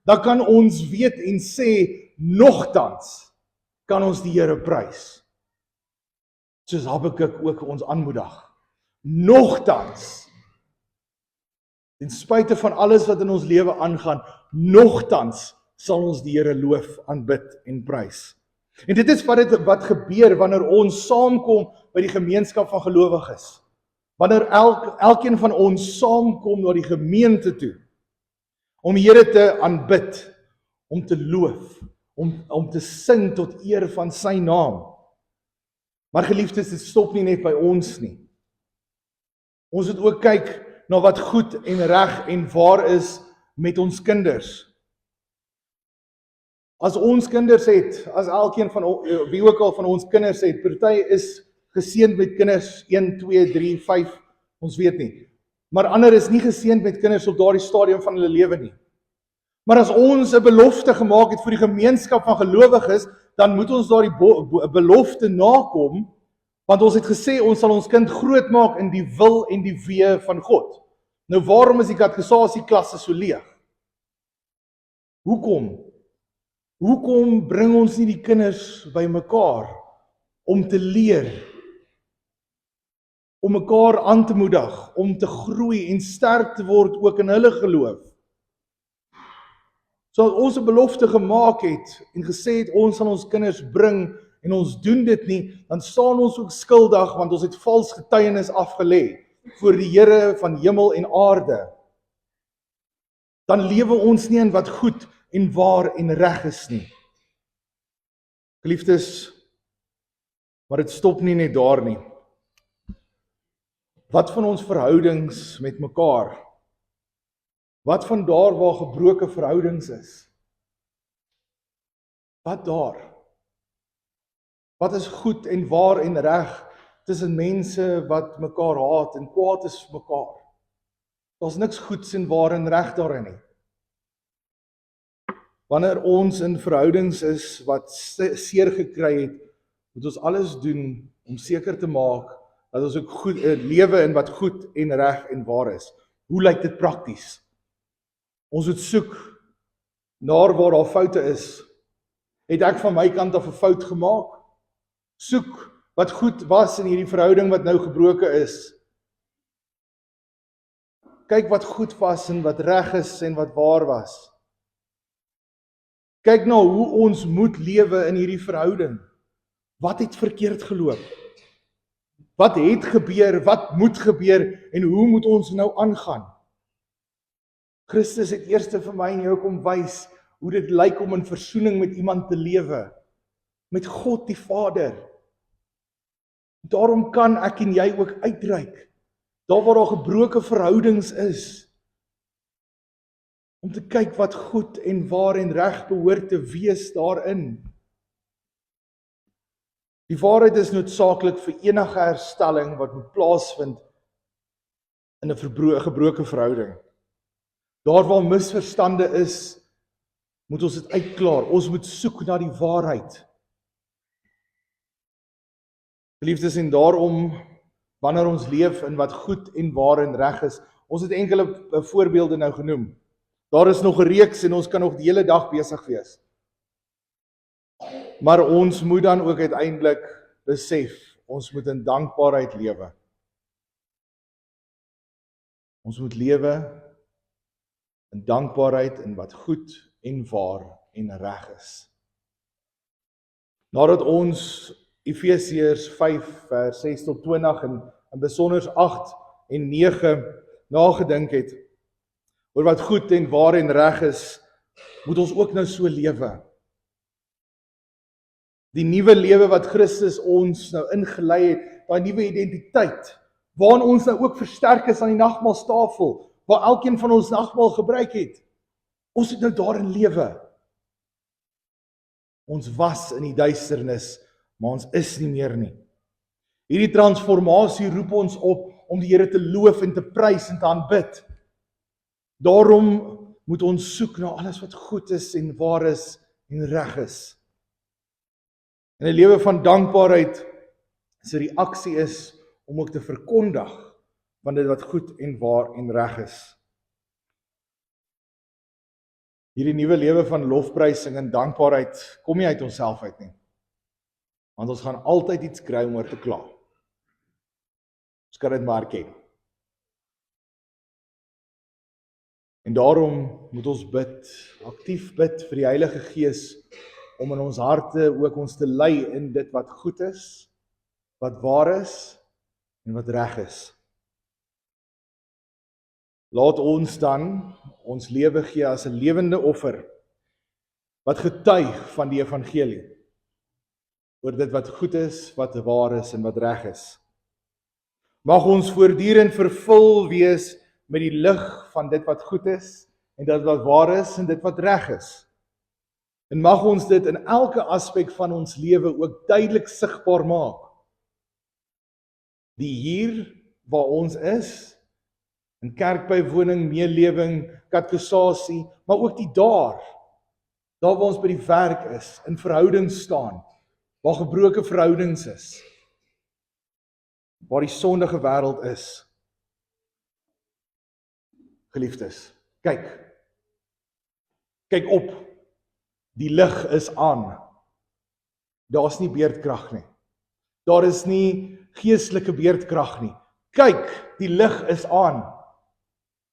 Dan kan ons weet en sê, nogtans kan ons die Here prys. Soos Habakuk ook ons aanmoedig. Nogtans, ten spyte van alles wat in ons lewe aangaan, nogtans sal ons die Here loof, aanbid en prys. En dit is wat gebeur wanneer ons saamkom by die gemeenskap van gelowiges. Wanneer elkeen van ons saamkom na die gemeente toe, om die Here te aanbid, om te loof, om te sing tot eer van sy naam. Maar geliefdes, dit stop nie net by ons nie. Ons moet ook kyk na wat goed en reg en waar is met ons kinders. As ons kinders het, as elkeen van wie ook al van ons kinders het, party is geseënd met kinders 1, 2, 3, 5, ons weet nie. Maar ander is nie geseënd met kinders op daardie stadium van hulle lewe nie. Maar as ons 'n belofte gemaak het vir die gemeenskap van gelowiges, dan moet ons daardie belofte nakom, want ons het gesê ons sal ons kind grootmaak in die wil en die wee van God. Nou waarom is die katekisasieklasse so leeg? Hoekom bring ons nie die kinders by mekaar om te leer, om mekaar aan te moedig, om te groei en sterk te word ook in hulle geloof? So as ons 'n belofte gemaak het en gesê het ons sal ons kinders bring en ons doen dit nie, dan staan ons ook skuldig want ons het vals getuienis afgelê voor die Here van hemel en aarde. Dan lewe ons nie in wat goed en waar en reg is nie. Geliefdes, maar dit stop nie net daar nie. Wat van ons verhoudings met mekaar? Wat van daar waar gebroke verhoudings is? Wat daar? Wat is goed en waar en reg tussen mense wat mekaar haat en kwaad is vir mekaar? Daar's niks goeds en waar en reg daarin nie. Wanneer ons in verhoudings is wat seer gekry het, moet ons alles doen om seker te maak dat ons ook goed lewe in wat goed en reg en waar is. Hoe lyk dit prakties? Ons moet soek na waar daar foute is. Het ek van my kant af 'n fout gemaak? Soek wat goed was in hierdie verhouding wat nou gebroke is. Kyk wat goed was en wat reg is en wat waar was. Kyk na hoe ons moet lewe in hierdie verhouding. Wat het verkeerd geloop? Wat het gebeur? Wat moet gebeur? En hoe moet ons nou aangaan? Christus het eers vir my en jou kom wys hoe dit lyk om in versoening met iemand te lewe. Met God die Vader. Daarom kan ek en jy ook uitreik. Daar waar daar gebroke verhoudings is. Om te kyk wat goed en waar en reg behoort te wees daarin. Die waarheid is noodsaaklik vir enige herstelling wat moet plaasvind in 'n gebroke verhouding. Daar waar misverstande is, moet ons dit uitklaar. Ons moet soek na die waarheid. Geliefdes, en daarom, wanneer ons leef in wat goed en waar en reg is, ons het enkele voorbeelde nou genoem. Daar is nog 'n reeks en ons kan nog die hele dag besig wees. Maar ons moet dan ook uiteindelik besef, ons moet in dankbaarheid lewe. Ons moet lewe in dankbaarheid in wat goed en waar en reg is. Nadat ons Efesiërs 5 vers 6 tot 20 en besonders 8 en 9 nagedink het oor wat goed en waar en reg is, moet ons ook nou so lewe. Die nuwe lewe wat Christus ons nou ingelei het, daai nuwe identiteit, waarin ons nou ook versterk is aan die nagmaalstafel, waar elkeen van ons nagmaal gebruik het. Ons moet nou daarin lewe. Ons was in die duisternis, maar ons is nie meer nie. Hierdie transformasie roep ons op om die Here te loof en te prys en te aanbid. Daarom moet ons soek na alles wat goed is en waar is en reg is. In 'n lewe van dankbaarheid se reaksie is om ook te verkondig van dit wat goed en waar en reg is. Hierdie nuwe lewe van lofprysing en dankbaarheid kom nie uit onsself uit nie. Want ons gaan altyd iets kry om oor te kla. Ons kan dit maar ken. En daarom moet ons bid, aktief bid vir die Heilige Gees om in ons harte ook ons te lei in dit wat goed is, wat waar is en wat reg is. Laat ons dan ons lewe gee as 'n lewende offer wat getuig van die evangelie oor dit wat goed is, wat waar is en wat reg is. Mag ons voortdurend vervul wees met die lig van dit wat goed is, en dit wat waar is, en dit wat reg is. En mag ons dit in elke aspek van ons lewe ook duidelik sigbaar maak. Die hier waar ons is, in kerkbywoning, meelewing, katekisasie, maar ook die daar waar ons by die werk is, in verhoudings staan, waar gebroke verhoudings is, waar die sondige wêreld is. Geliefdes, kyk op, die lig is aan. Daar's nie beerdkrag nie. Daar is nie geestelike beerdkrag nie. Kyk, die lig is aan.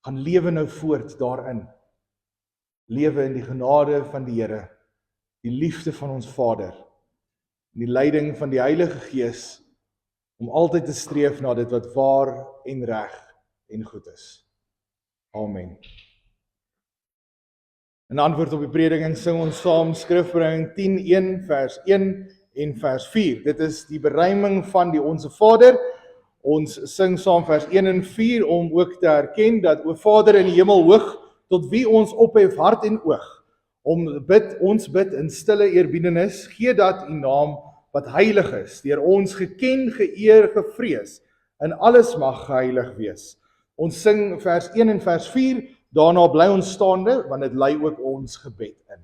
Gaan lewe nou voort daarin. Lewe in die genade van die Here, die liefde van ons Vader, en die leiding van die Heilige Gees, om altyd te streef na dit wat waar en reg en goed is. Amen. In antwoord op die prediking sing ons saam Skrifberinge 10:1 vers 1 en vers 4. Dit is die beruiming van die Onse Vader. Ons sing saam vers 1 en 4 om ook te erken dat o Vader in die hemel hoog, tot wie ons ophef hart en oog, ons bid in stille eerbiedenis, gee dat u naam wat heilig is, deur ons geken, geëer, gevrees, in alles mag geheilig wees. Ons sing vers 1 en vers 4, daarna bly ons staande, want dit lei ook ons gebed in.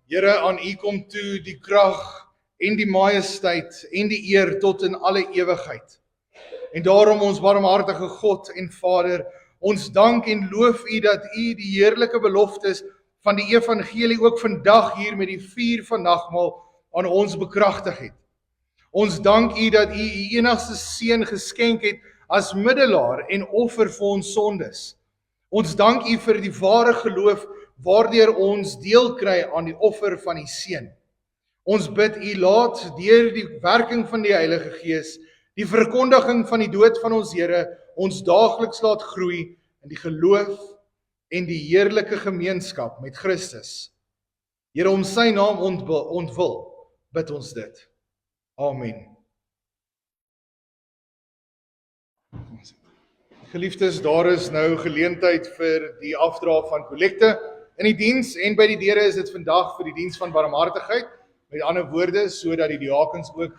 Here, aan U kom toe die krag en die majesteit en die eer tot in alle ewigheid. En daarom ons barmhartige God en Vader, ons dank en loof U dat U die heerlike beloftes van die evangelie ook vandag hier met die vuur van nagmaal aan ons bekragtig het. Ons dank U dat U U enigste seun geskenk het as middelaar en offer vir ons sondes. Ons dank U vir die ware geloof waardeur ons deel kry aan die offer van die seun. Ons bid U laat deur die werking van die Heilige Gees, die verkondiging van die dood van ons Here, ons daagliks laat groei in die geloof en die heerlike gemeenskap met Christus. Here, om sy naam ontwil, bid ons dit. Amen. Geliefdes, daar is nou geleentheid vir die afdra van kollekte in die diens en by die deure is dit vandag vir die diens van barmhartigheid. Met ander woorde, sodat die diakens ook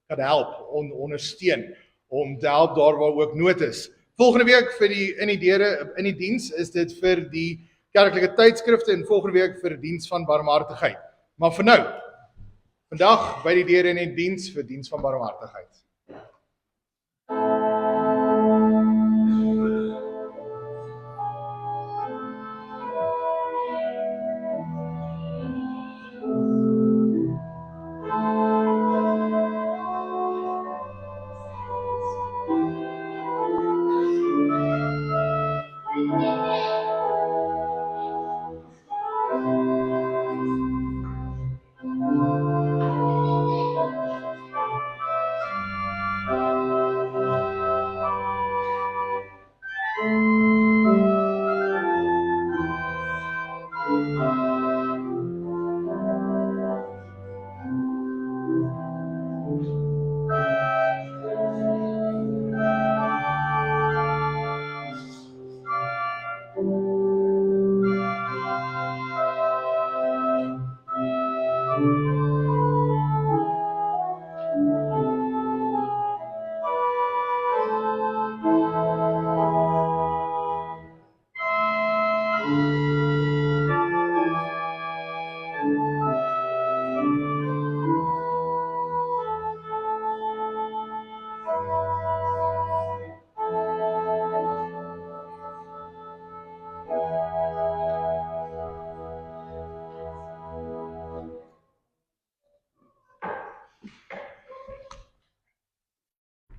kan help, ondersteun, om te help daar waar ook nood is. Volgende week in die diens is dit vir die kerklike tydskrifte en volgende week vir die diens van barmhartigheid. Maar vir nou, vandag by die deure in die diens vir diens van barmhartigheid.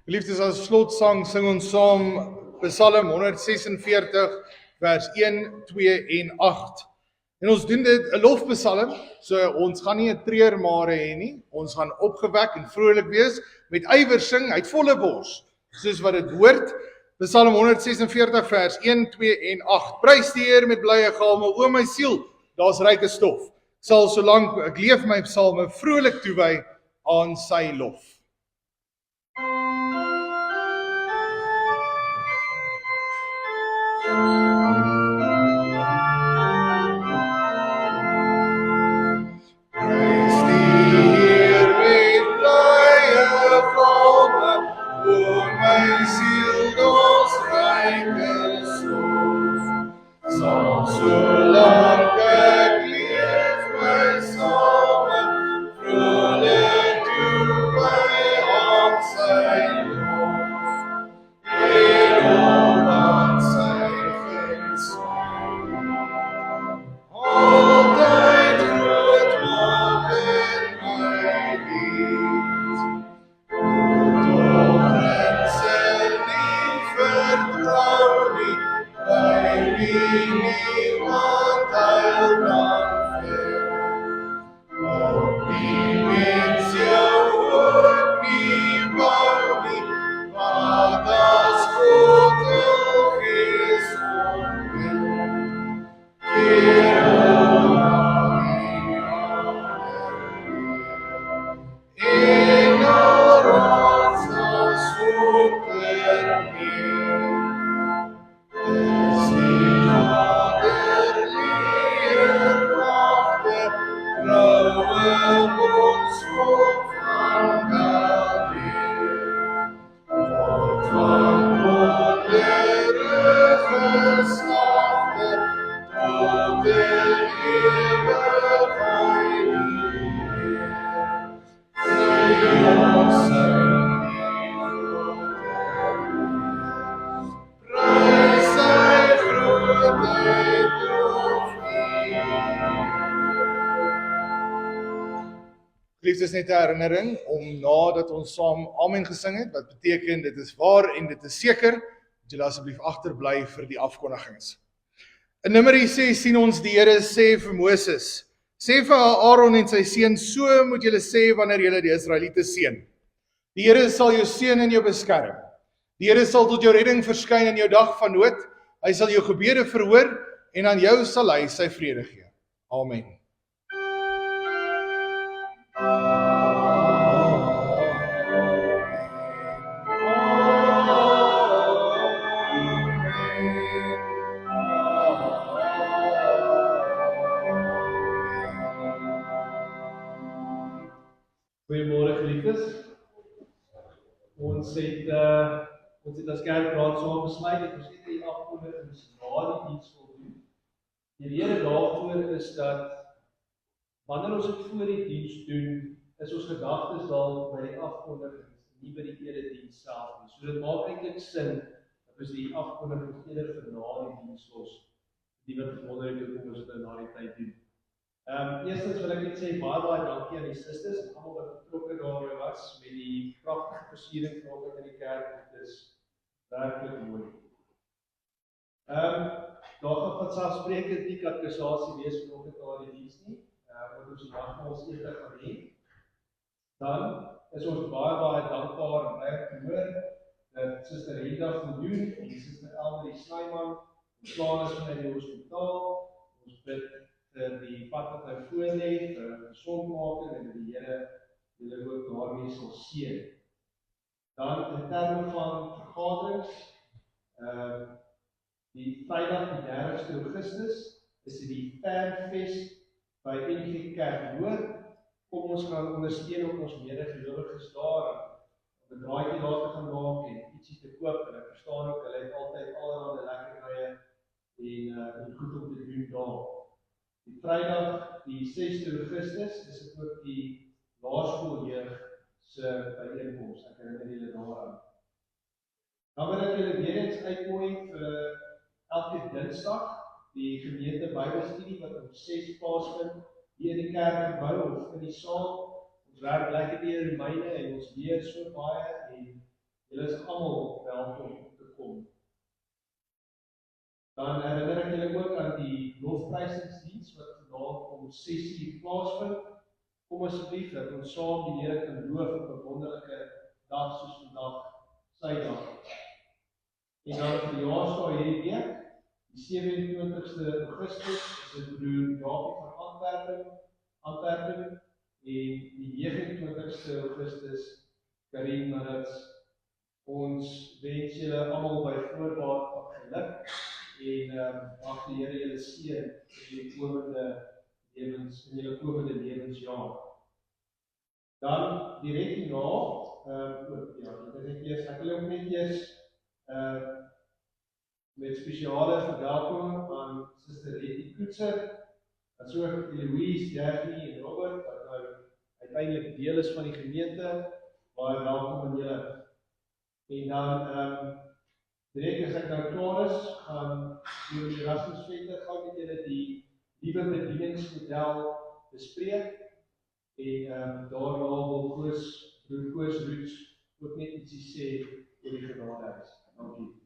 Geliefdes, as slotsang sing ons saam Psalm 146 vers 1, 2 en 8. En ons doen dit 'n lofpsalm, so ons gaan nie 'n treurmare hê nie. Ons gaan opgewek en vrolik wees met ywer sing uit volle bors, soos wat dit hoort. Psalm 146 vers 1, 2 en 8. Prys die Here met blye galme, o my siel, daar's ryke stof. Ek sal solank ek leef my psalme vrolik toewy aan sy lof. Geliefdes, net 'n herinnering om nadat ons saam amen gesing het, wat beteken dit is waar en dit is seker, dat julle asseblief agterbly vir die afkondigings. In Numeri 6 sien ons die Here sê vir Moses, sê vir Aaron en sy seun, so moet julle sê wanneer julle die Israeliete seën. Die Here sal jou seën en jou beskerm. Die Here sal tot jou redding verskyn in jou dag van nood. Hy sal jou gebede verhoor en aan jou sal hy sy vrede gee. Amen. Goeiemôre geliefdes. Ons het as kerkraad saam besluit dat ons net die afkondigings na die diens wil doen. Die rede daarvoor is dat wanneer ons dit voor die diens doen, is ons gedagtes dalk by die afkondigings, nie by die erediens self nie. So dit maak eintlik sin dat ons die afkondigings eerder vir na die diens los. Die wat gewonder het hoe ons dit na die tyd doen. Eerstens wil ek net sê baie dankie aan die susters en almal wat betrokke daarbey was met die pragtige versiering vanoggend in die kerk. Dit is werklik mooi. Daar gaan vanselfsprekend nie katekisasie wees vanoggend na die diens nie. Wat ons die nagmaalsete gaan hê. Dan is ons baie dankbaar en bly te hoor dat Suster Hilda voldoen en Suster Elmarie Snyman ontslaan is vanuit die hospitaal. Ons bid vir die pad wat hy voor lê, vir gesondmaking en dat die Here julle ook daarmee sal seën. Dan in terme van vergaderings, die Vrydag die 30ste Augustus is dit die Fanfest by NG Kerk Noord. Kom ons gaan ondersteun ook ons medegelowiges daar om 'n draaitjie daar te gaan maak en ietsie te koop. En ek verstaan ook hulle het altyd allerlei lekkerrye en goed om te doen daar. Die Vrydag, die 6de Augustus, is dit ook die laerskooljeug se byeenkoms. Ek herinner julle daaraan. Dan wil ek julle weer eens uitnooi vir elke Dinsdag die gemeente Bybelstudie wat om 6 plaasvind hier in die kerkgebou of in die saal. Ons werk lekker deur die myne en ons leer so baie en julle is almal welkom om te kom. Dan herinner ek julle ook aan die lofprysingsdiens wat vandag om 6:00 plaasvind. Kom asseblief dat ons saam die Here kan loof op 'n wonderlike dag soos vandag, sy dag. En dan vir die jaarsdae hierdie week, die 27ste Augustus, is dit broer Japie van Antwerpen, en die 29ste Augustus, Karin Marits. Ons wens julle almal by voorbaat geluk en mag die Here julle seën in julle komende lewensjaar. Dan direk hierna, ek wil ook net eers met spesiale verwelkoming aan Suster Letty Koetser, en so Eloise, Daphne en Robert, wat nou uiteindelik deel is van die gemeente, baie welkom aan julle. En dan, direk as ek nou klaar is, gaan die Erasmus Venter gou met julle die liewe bedieningsmodel bespreek, en daarna wil broer Koos Roots ook net ietsie sê oor die genadehuis. Dankie.